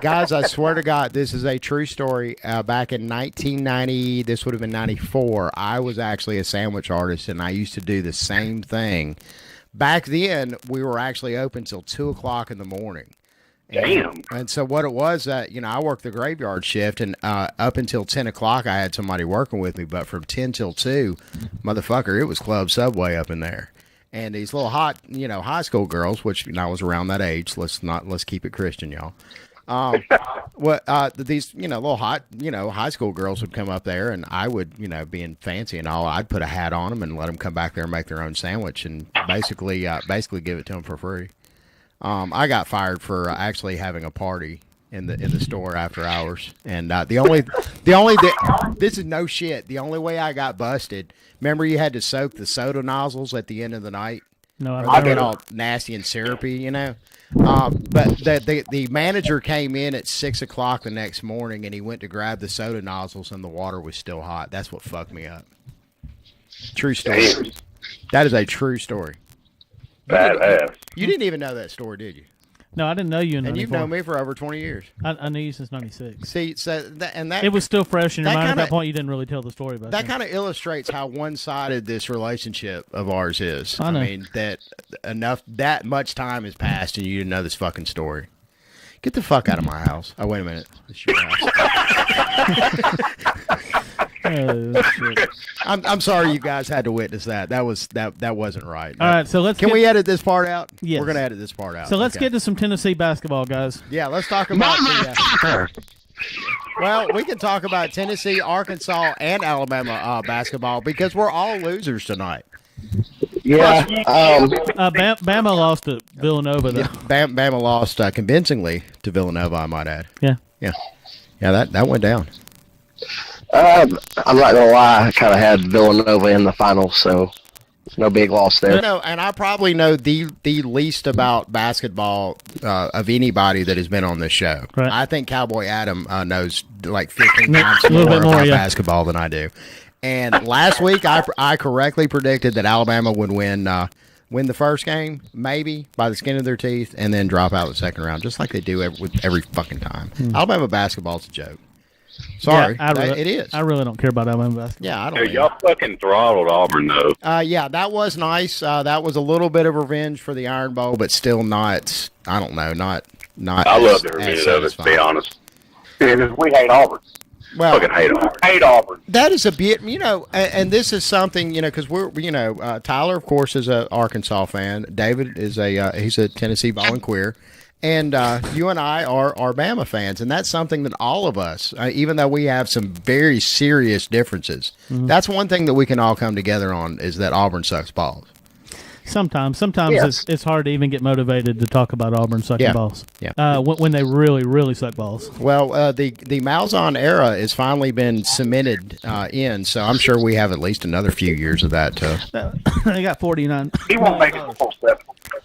Guys, I swear to God, this is a true story. Back in 1990, this would have been 94, I was actually a sandwich artist, and I used to do the same thing. Back then, we were actually open till 2 o'clock in the morning. Damn. And so what it was, I worked the graveyard shift, and up until 10 o'clock, I had somebody working with me. But from 10 till 2, motherfucker, it was Club Subway up in there. And these little hot, high school girls, which I was around that age. Let's keep it Christian, y'all. These, little hot, high school girls would come up there, and I would, being fancy and all, I'd put a hat on them and let them come back there and make their own sandwich, and basically give it to them for free. I got fired for actually having a party in the store after hours, and this is no shit. The only way I got busted. Remember, you had to soak the soda nozzles at the end of the night. No, I get all nasty and syrupy, But the manager came in at 6 o'clock the next morning, and he went to grab the soda nozzles, and the water was still hot. That's what fucked me up. True story. That is a true story. Badass. You didn't even know that story, did you? No, I didn't know you in 94. And you've known me for over 20 years. I knew you since 96. See, so that it was still fresh in your mind at kinda, that point. You didn't really tell the story about that. Kind of illustrates how one-sided this relationship of ours is. I know. I mean, that much time has passed and you didn't know this fucking story. Get the fuck out of my house. Oh, wait a minute. This is your house. I'm sorry you guys had to witness that. That wasn't right. All right, so Can we edit this part out? Yes. We're gonna edit this part out. So let's get to some Tennessee basketball, guys. Yeah, let's talk about well, we can talk about Tennessee, Arkansas, and Alabama basketball because we're all losers tonight. Yeah. Bama lost to Villanova, though. Yeah, Bama lost convincingly to Villanova, I might add. Yeah. That went down. I'm not gonna lie, I kind of had Villanova in the finals, so no big loss there. And I probably know the least about basketball of anybody that has been on this show. Right. I think Cowboy Adam knows like 15 times more about basketball than I do. And last week, I correctly predicted that Alabama would win win the first game, maybe by the skin of their teeth, and then drop out the second round, just like they do every fucking time. Alabama basketball's a joke. Sorry, it is. I really don't care about Alabama basketball. Yeah, I don't. Y'all fucking throttled Auburn though. Yeah, that was nice. That was a little bit of revenge for the Iron Bowl, but still not. I don't know, not. I love the revenge of it, to be honest. Because we hate Auburn. Well, fucking hate Auburn. Hate Auburn. That is a bit, and this is something, because we're, Tyler, of course, is a Arkansas fan. David is he's a Tennessee Volunteer. And you and I are Bama fans, and that's something that all of us, even though we have some very serious differences, that's one thing that we can all come together on is that Auburn sucks balls. Sometimes it's hard to even get motivated to talk about Auburn sucking balls. Yeah. When they really, really suck balls. Well, the Malzahn era has finally been cemented in, so I'm sure we have at least another few years of that. They got 49. He won't make it the full 7.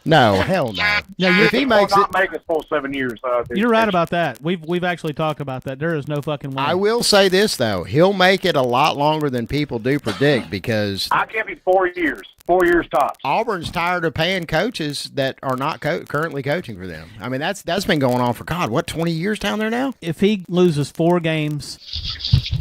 No, hell no. If he makes it, make it full 7 years. You're right about that. We've actually talked about that. There is no fucking way. I will say this though, he'll make it a lot longer than people do predict because I give him 4 years. 4 years tops. Auburn's tired of paying coaches that are not currently coaching for them. I mean, that's been going on for 20 years down there now? If he loses 4 games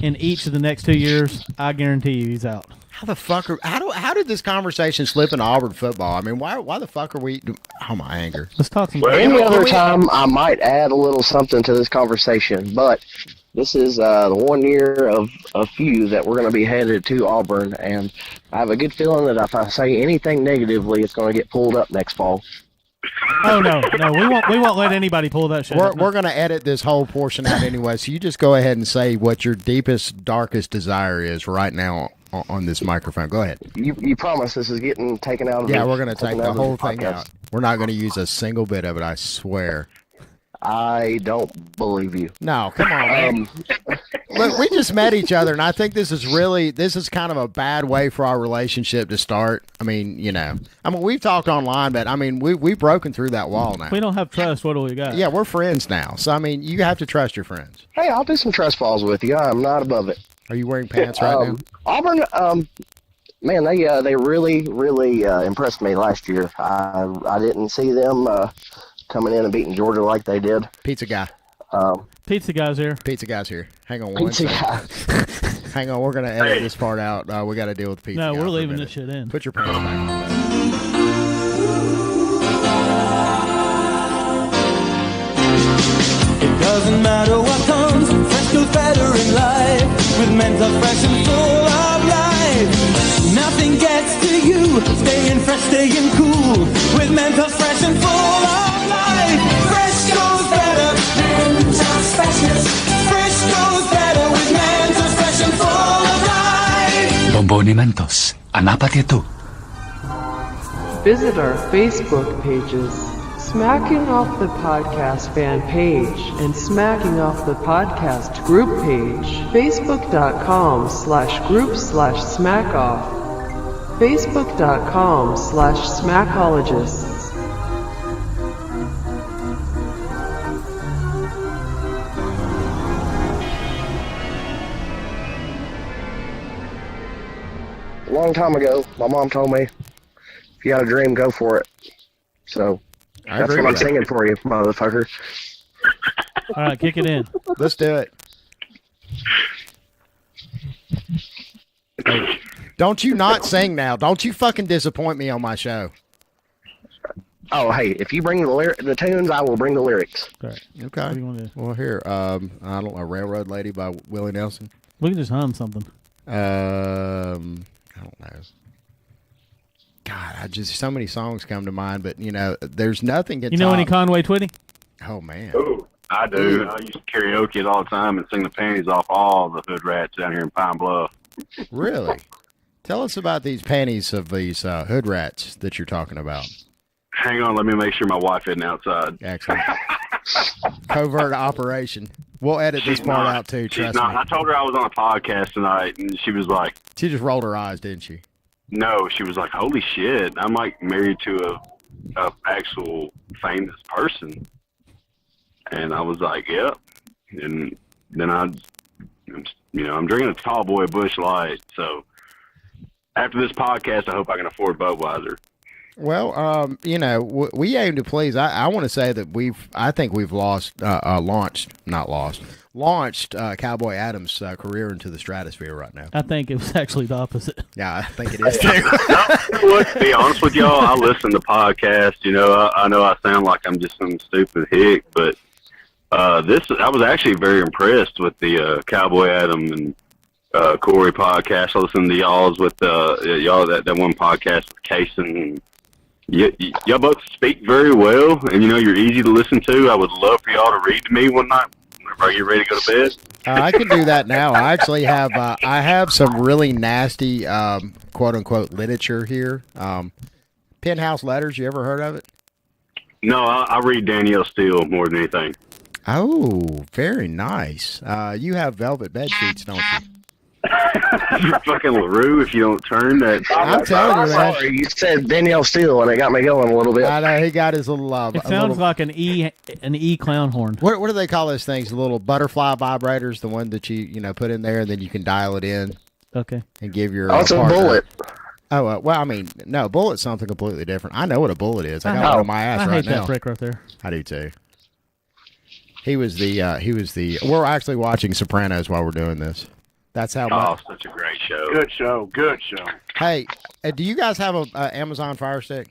in each of the next 2 years, I guarantee you he's out. How the fuck how did this conversation slip into Auburn football? I mean, why the fuck are we? Oh, my anger. Let's talk some. Any other time, I might add a little something to this conversation, but this is the 1 year of a few that we're going to be headed to Auburn, and I have a good feeling that if I say anything negatively, it's going to get pulled up next fall. Oh no, we won't let anybody pull that shit. We're going to edit this whole portion out anyway. So you just go ahead and say what your deepest, darkest desire is right now on this microphone. Go ahead. You promise this is getting taken out of we're going to take the whole thing out. We're not going to use a single bit of it, I swear. I don't believe you. No, come on, man. Look, we just met each other, and I think this is kind of a bad way for our relationship to start. I mean, we've talked online, but I mean, we've broken through that wall now. We don't have trust. What do we got? Yeah, we're friends now. So, I mean, you have to trust your friends. Hey, I'll do some trust falls with you. I'm not above it. Are you wearing pants right now? Auburn, man, they really, really impressed me last year. I didn't see them coming in and beating Georgia like they did. Pizza guy. Pizza guy's here. Pizza guy's here. Hang on one second. Hang on, we're going to edit this part out. We got to deal with the pizza guy. No, we're leaving this shit in. Put your pants back on. It doesn't matter what comes, fresh feels better in life. With mental fresh and full of life. Nothing gets to you, staying fresh, staying cool. With mental fresh and full of life. Fresh goes better, Mentos freshness. Fresh goes better with Mentos fresh and full of life. Bomboni Mentos, anapati tu. Visit our Facebook pages, Smacking Off the Podcast fan page and Smacking Off the Podcast group page, facebook.com/group/smackoff, facebook.com/smackologists. A long time ago, my mom told me, if you got a dream, go for it. So that's what I'm singing for you, motherfucker. All right, kick it in. Let's do it. Hey, don't you not sing now. Don't you fucking disappoint me on my show. Oh, hey, if you bring the tunes, I will bring the lyrics. Right. Okay. What do you want to do? Well, here, I don't know, Railroad Lady by Willie Nelson. We can just hum something. I don't know. God, so many songs come to mind, but there's nothing. You know any Conway Twitty? Oh man. Ooh, I do. I used to karaoke it all the time and sing the panties off all the hood rats down here in Pine Bluff. Really? Tell us about these panties of these hood rats that you're talking about. Hang on, let me make sure my wife isn't outside. Excellent. Covert operation. We'll edit this part out too. Trust me. I told her I was on a podcast tonight, and she was like, she just rolled her eyes, didn't she? No, she was like, holy shit, I'm like married to a actual famous person. And I was like, yep. And then I'm drinking a Tall Boy Busch Light. So after this podcast, I hope I can afford Budweiser. Well, we aim to please. I want to say that I think we've launched Cowboy Adams' career into the stratosphere right now. I think it was actually the opposite. Yeah, I think it is too. To be honest with y'all, I listen to podcasts. I know I sound like I'm just some stupid hick, but I was actually very impressed with the Cowboy Adam and Corey podcast. I listened to y'all's with y'all that one podcast with Kaysen. Y'all both speak very well, and you're easy to listen to. I would love for y'all to read to me one night. Are you ready to go to bed? I can do that now. I actually have I have some really nasty quote unquote literature here. Penthouse Letters. You ever heard of it? No, I read Danielle Steele more than anything. Oh, very nice. You have velvet bed sheets, don't you? You're fucking Larue if you don't turn that. I'm telling you, man. Sorry, you said Danielle Steele, and it got me going a little bit. I know, he got his little It sounds like an E clown horn. What do they call those things? The little butterfly vibrators, the one that you put in there, and then you can dial it in. Okay. And give your. Oh, it's a bullet. Oh well, I mean, no, bullet's something completely different. I know what a bullet is. I got one on my ass right now. I hate that prick right there. I do too. He was the. We're actually watching Sopranos while we're doing this. That's how. Such a great show. Good show. Hey, do you guys have a Amazon Fire Stick?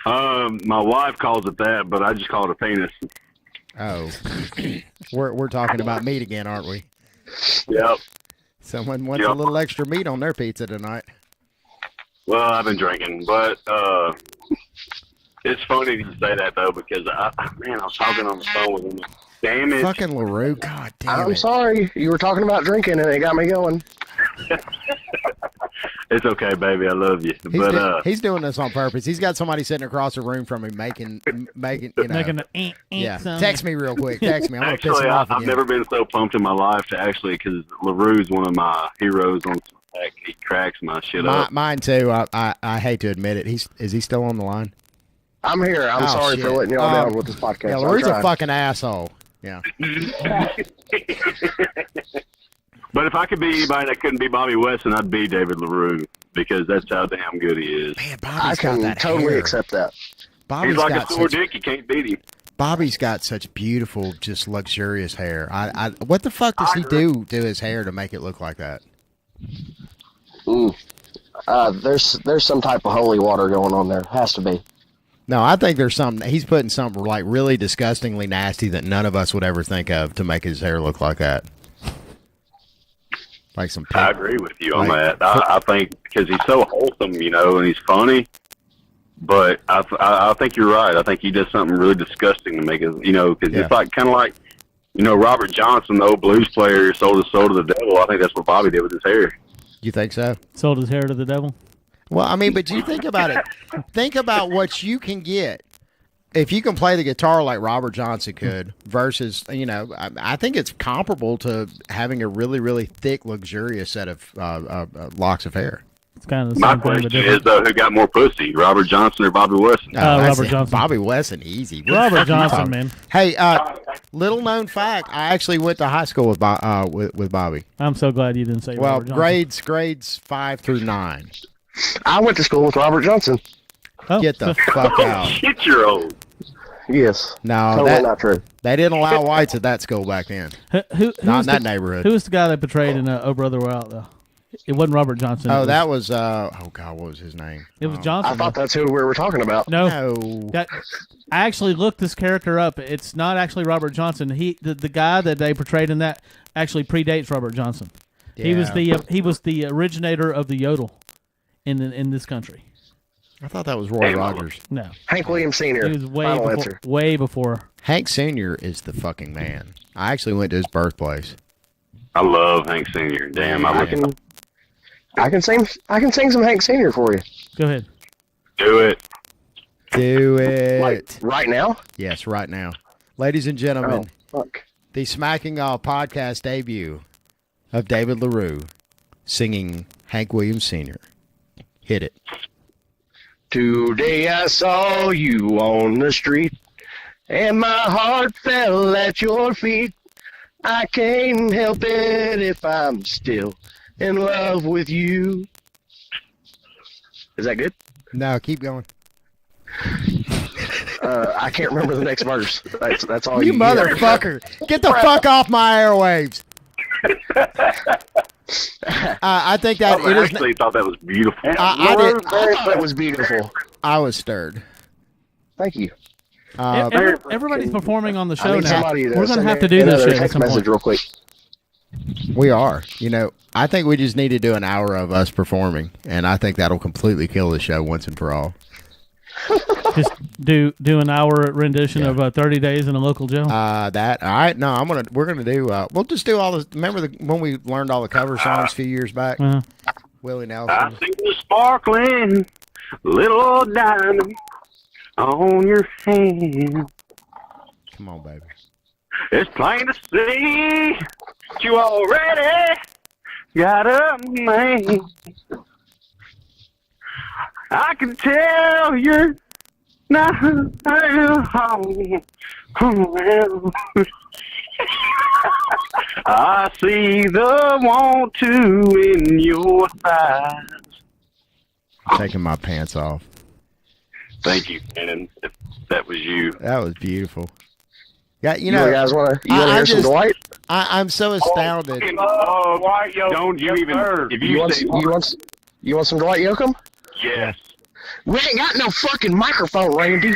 My wife calls it that, but I just call it a penis. Oh, we're talking about meat again, aren't we? Yep. Someone wants a little extra meat on their pizza tonight. Well, I've been drinking, but it's funny you say that though, because I was talking on the phone with him. Damn it. Fucking Larue, god damn it. I'm sorry. You were talking about drinking and it got me going. It's okay, baby. I love you. He's doing this on purpose. He's got somebody sitting across the room from him making yeah. sound. Text me real quick. Text me. I'm gonna piss Actually, him off I've again. never been so pumped in my life to actually, because Larue's one of my heroes on Slack. He cracks my shit up. Mine too. I hate to admit it. Is he still on the line? I'm here. I'm sorry for letting y'all down with this podcast. Yeah, Larue's a fucking asshole. Yeah. But if I could be anybody that couldn't be Bobby Weston, I'd be David LaRue, because that's how damn good he is. Man, I can totally accept that. He's like a sore dick. You can't beat him. Bobby's got such beautiful, just luxurious hair. What the fuck does he do to his hair to make it look like that? There's some type of holy water going on there. Has to be. No, I think there's something. He's putting something like really disgustingly nasty that none of us would ever think of to make his hair look like that. Like some. I agree with you on that. I think because he's so wholesome, and he's funny. But I think you're right. I think he does something really disgusting to make it. Because it's like kind of like, Robert Johnson, the old blues player, sold his soul to the devil. I think that's what Bobby did with his hair. You think so? Sold his hair to the devil? Well, I mean, but you think about it. Think about what you can get if you can play the guitar like Robert Johnson could versus, I think it's comparable to having a really, really thick, luxurious set of locks of hair. It's kind of the My same thing. question is, though, who got more pussy, Robert Johnson or Bobby Weston? Robert Johnson. Bobby Weston, easy. Robert Johnson, man. Hey, little known fact, I actually went to high school with Bobby. I'm so glad you didn't say Robert Johnson. grades 5 through 9. I went to school with Robert Johnson. Oh. Get the fuck out. Shit, you're old. Yes. No, totally not true. They didn't allow whites at that school back then. Not in that neighborhood. Who was the guy that portrayed in Oh Brother We're Out, though? It wasn't Robert Johnson. That was, what was his name? It was Johnson. I thought that's who we were talking about. No. I actually looked this character up. It's not actually Robert Johnson. The guy that they portrayed in that actually predates Robert Johnson. Yeah. He was the originator of the yodel in this country. I thought that was Roy Rogers. No. Hank Williams Sr. He was way before. Hank Sr. is the fucking man. I actually went to his birthplace. I love Hank Sr. Damn, I can sing some Hank Sr. for you. Go ahead. Do it. Do it. Like right now? Yes, right now. Ladies and gentlemen, the Smacking Off podcast debut of David LaRue singing Hank Williams Sr. Hit it. Today I saw you on the street, and my heart fell at your feet. I can't help it if I'm still in love with you. Is that good? No, keep going. I can't remember the next verse. That's all you motherfucker. Get the fuck off my airwaves. I think that I actually thought that was beautiful. I thought it was beautiful. I was stirred. Thank you. Everybody's performing on the show now. We're going to send have me to do this another shit at text some message point. real quick. We are. You know, I think we just need to do an hour of us performing, and I think that'll completely kill the show once and for all. Just do an hour rendition of 30 Days in a Local Jail. That all right? No, we're gonna do. We'll just do all this. Remember when we learned all the cover songs a few years back? Willie Nelson. I see the sparkling little old diamond on your hand. Come on, baby. It's plain to see you already got a man. I can tell you're not home. I see the want to in your eyes. Taking my pants off. Thank you, Shannon. If that was you. That was beautiful. Yeah, you know, guys want to hear some Dwight? I'm so astounded. Don't you even? If you want some Dwight Yoakam? Yes. We ain't got no fucking microphone, Randy.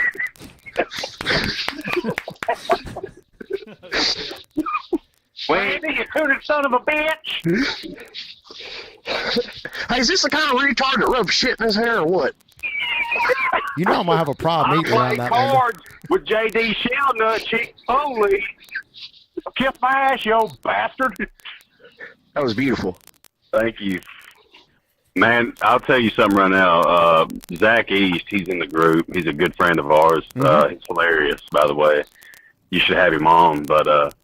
Randy, you cooted son of a bitch. Hey, is this the kind of retard that rubs shit in his hair or what? You know I'm gonna have a problem eating around that. Cards with JD Shellnut, Chick Foley. Kiss my ass, you old bastard. That was beautiful. Thank you. Man, I'll tell you something right now. Zach East, he's in the group. He's a good friend of ours. He's hilarious, by the way. You should have him on. But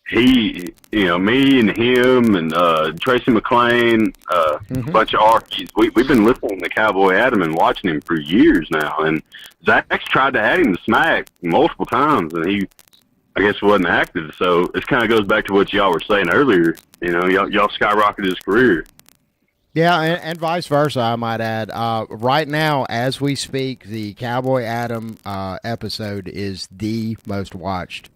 he, me and him and Tracy McClain, a bunch of Arkies, we've been listening to Cowboy Adam and watching him for years now. And Zach's tried to add him to Smack multiple times, and he, I guess, wasn't active. So it kind of goes back to what y'all were saying earlier. Y'all skyrocketed his career. Yeah, and vice versa, I might add. Right now, as we speak, the Cowboy Adam episode is the most watched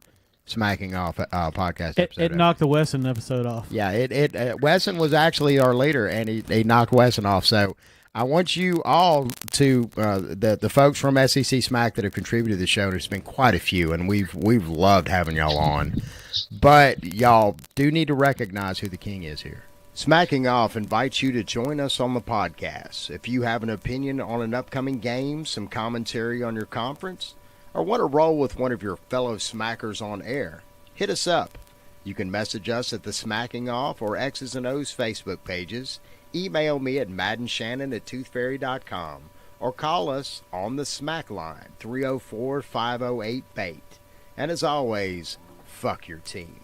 Smacking Off podcast episode. It knocked the Wesson episode off. Yeah, Wesson was actually our leader, and he knocked Wesson off. So I want you all to, the folks from SEC Smack that have contributed to the show, there's been quite a few, and we've loved having y'all on. But y'all do need to recognize who the king is here. Smacking Off invites you to join us on the podcast. If you have an opinion on an upcoming game, some commentary on your conference, or want to roll with one of your fellow smackers on air, hit us up. You can message us at the Smacking Off or X's and O's Facebook pages, email me at maddenshannon@toothfairy.com, or call us on the Smack line, 304-508-BAIT. And as always, fuck your team.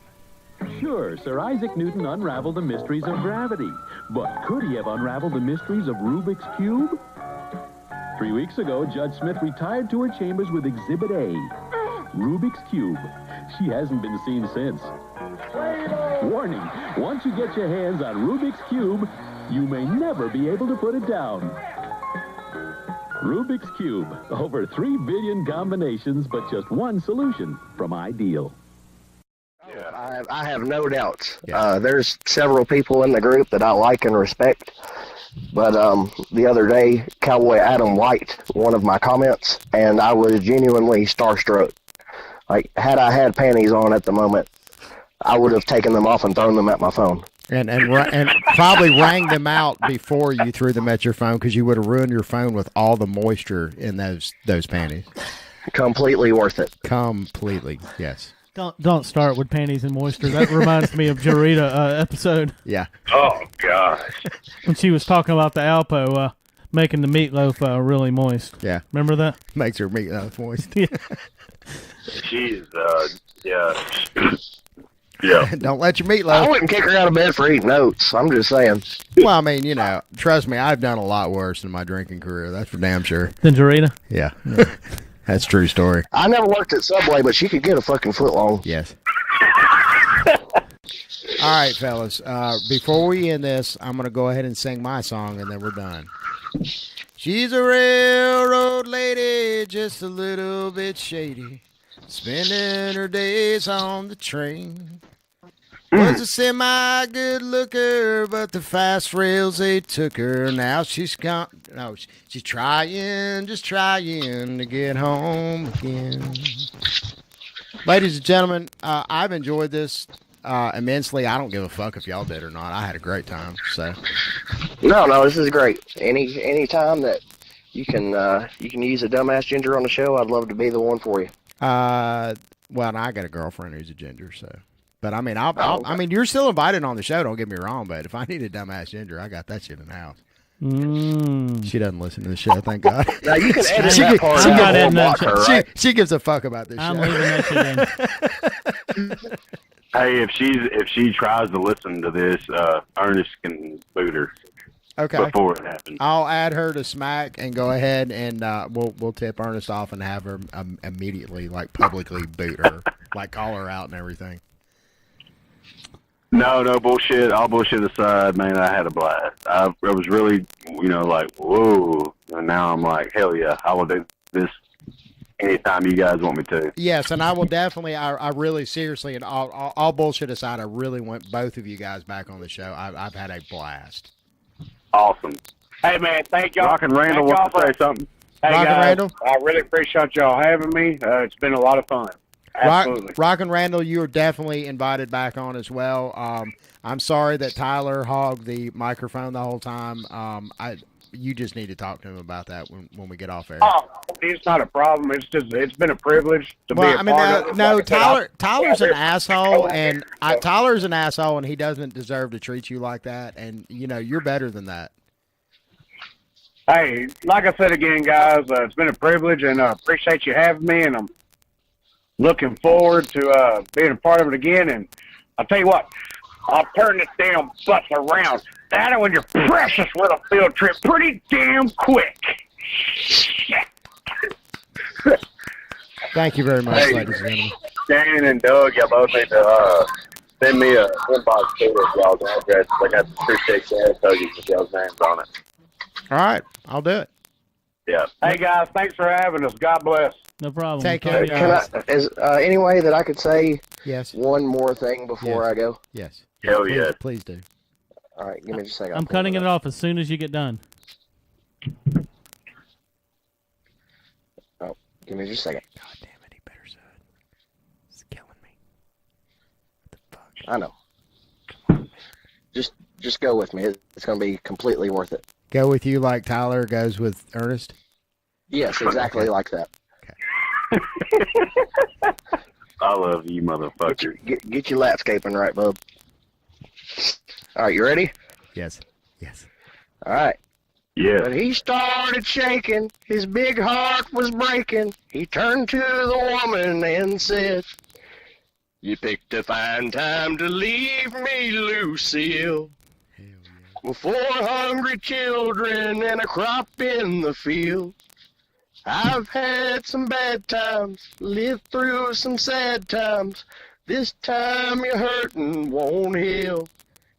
Sure, Sir Isaac Newton unraveled the mysteries of gravity. But could he have unraveled the mysteries of Rubik's Cube? 3 weeks ago, Judge Smith retired to her chambers with Exhibit A, Rubik's Cube. She hasn't been seen since. Warning, once you get your hands on Rubik's Cube, you may never be able to put it down. Rubik's Cube, over 3 billion combinations, but just one solution from Ideal. I have no doubts. There's several people in the group that I like and respect. But the other day, Cowboy Adam liked one of my comments, and I was genuinely starstruck. Like, had I had panties on at the moment, I would have taken them off and thrown them at my phone. And probably rang them out before you threw them at your phone, because you would have ruined your phone with all the moisture in those panties. Completely worth it. Completely, yes. Don't start with panties and moisture. That reminds me of Jarita episode. Yeah. Oh, gosh. When she was talking about the Alpo making the meatloaf really moist. Yeah. Remember that? Makes her meatloaf moist. Yeah. She's, yeah. Don't let your meatloaf. I wouldn't kick her out of bed for eating oats. I'm just saying. Well, I mean, trust me, I've done a lot worse in my drinking career. That's for damn sure. Than Jarita? Yeah. That's a true story. I never worked at Subway, but she could get a fucking foot long. Yes. All right, fellas. Before we end this, I'm going to go ahead and sing my song, and then we're done. She's a railroad lady, just a little bit shady, spending her days on the train. Was a semi-good looker, but the fast rails, they took her. Now she's gone. No, she's trying, just trying to get home again. Ladies and gentlemen, I've enjoyed this immensely. I don't give a fuck if y'all did or not. I had a great time. So. No, this is great. Any time that you can use a dumbass ginger on the show, I'd love to be the one for you. Well, I got a girlfriend who's a ginger, so. But I mean, I mean, you're still invited on the show. Don't get me wrong. But if I need a dumbass ginger, I got that shit in the house. She doesn't listen to the show, thank God. Now you can edit that part out. Right? She gives a fuck about this show. I'm leaving that shit in. Hey, if she tries to listen to this, Ernest can boot her. Okay. Before it happens, I'll add her to Smack and go ahead and we'll tip Ernest off and have her immediately publicly boot her, call her out and everything. No bullshit. All bullshit aside, man, I had a blast. I was really, whoa. And now I'm like, hell yeah, I will do this anytime you guys want me to. Yes, and I will definitely. I really seriously, and all bullshit aside, I really want both of you guys back on the show. I've had a blast. Awesome. Hey, man, thank y'all. Rock and Randall wants to say something. Hey, Rock and Randall? I really appreciate y'all having me. It's been a lot of fun. Absolutely. Rock and Randall, you are definitely invited back on as well. I'm sorry that Tyler hogged the microphone the whole time. You just need to talk to him about that when we get off air. Oh, it's not a problem. It's been a privilege to be a part of it. No, Tyler's an asshole, and Tyler's an asshole, and he doesn't deserve to treat you like that. And you're better than that. Hey, like I said again, guys, it's been a privilege, and I appreciate you having me, and I'm looking forward to being a part of it again. And I'll tell you what, I'll turn this damn bus around. That when you're precious with a field trip pretty damn quick. Shit. Thank you very much, ladies and gentlemen. Dane and Doug, y'all both need to send me a inbox to y'all's address. I got to appreciate that. Tell you with y'all's names on it. All right, I'll do it. Yeah. Hey, guys, thanks for having us. God bless. No problem. Take care. Is any way that I could say yes one more thing before I go? Yes. Hell yeah. Please do. All right, give me just a second. I'm cutting it off as soon as you get done. Oh, give me just a second. God damn it, he better say it. It's killing me. What the fuck? I know. Just go with me. It's going to be completely worth it. Go with you like Tyler goes with Ernest? Yes, exactly like that. I love you, motherfucker. Get your lapscaping right, bub. All right, you ready? Yes. All right. Yeah. But he started shaking. His big heart was breaking. He turned to the woman and said, "You picked a fine time to leave me, Lucille. With 4 hungry children and a crop in the field. I've had some bad times, lived through some sad times. This time your hurtin' won't heal.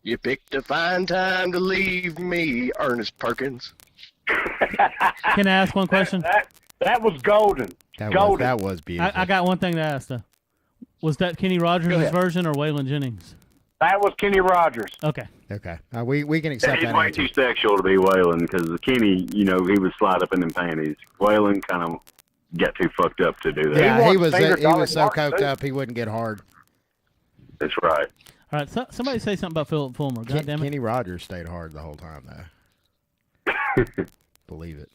You picked a fine time to leave me, Ernest Perkins." Can I ask one question? That was golden. That was beautiful. I got one thing to ask, though. Was that Kenny Rogers' version or Waylon Jennings? That was Kenny Rogers. Okay. We can accept he's that. He's way answer. too sexual to be Waylon because Kenny, he would slide up in them panties. Waylon kind of got too fucked up to do that. Yeah, he was so coked up he wouldn't get hard. That's right. All right, somebody say something about Philip Fulmer. God damn it. Kenny Rogers stayed hard the whole time, though. Believe it.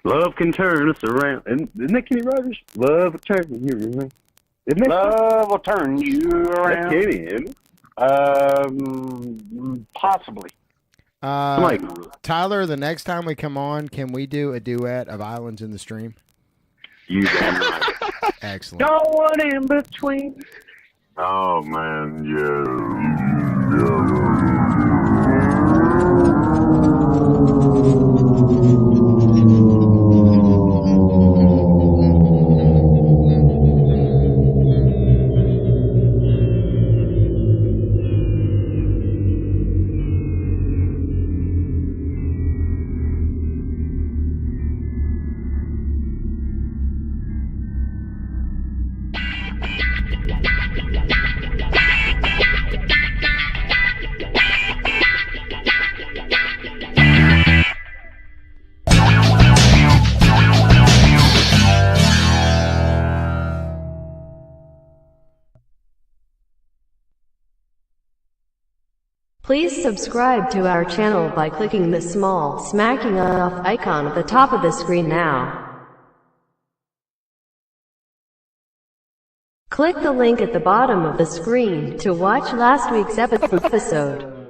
Love can turn us around. Isn't that Kenny Rogers? Love will turn you around. Isn't it? Love will turn you around. That's Kenny, isn't it? Possibly. Tyler, the next time we come on, can we do a duet of Islands in the Stream? You damn right. Excellent. No one in between. Oh, man, Please subscribe to our channel by clicking the small smacking off icon at the top of the screen now. Click the link at the bottom of the screen to watch last week's episode.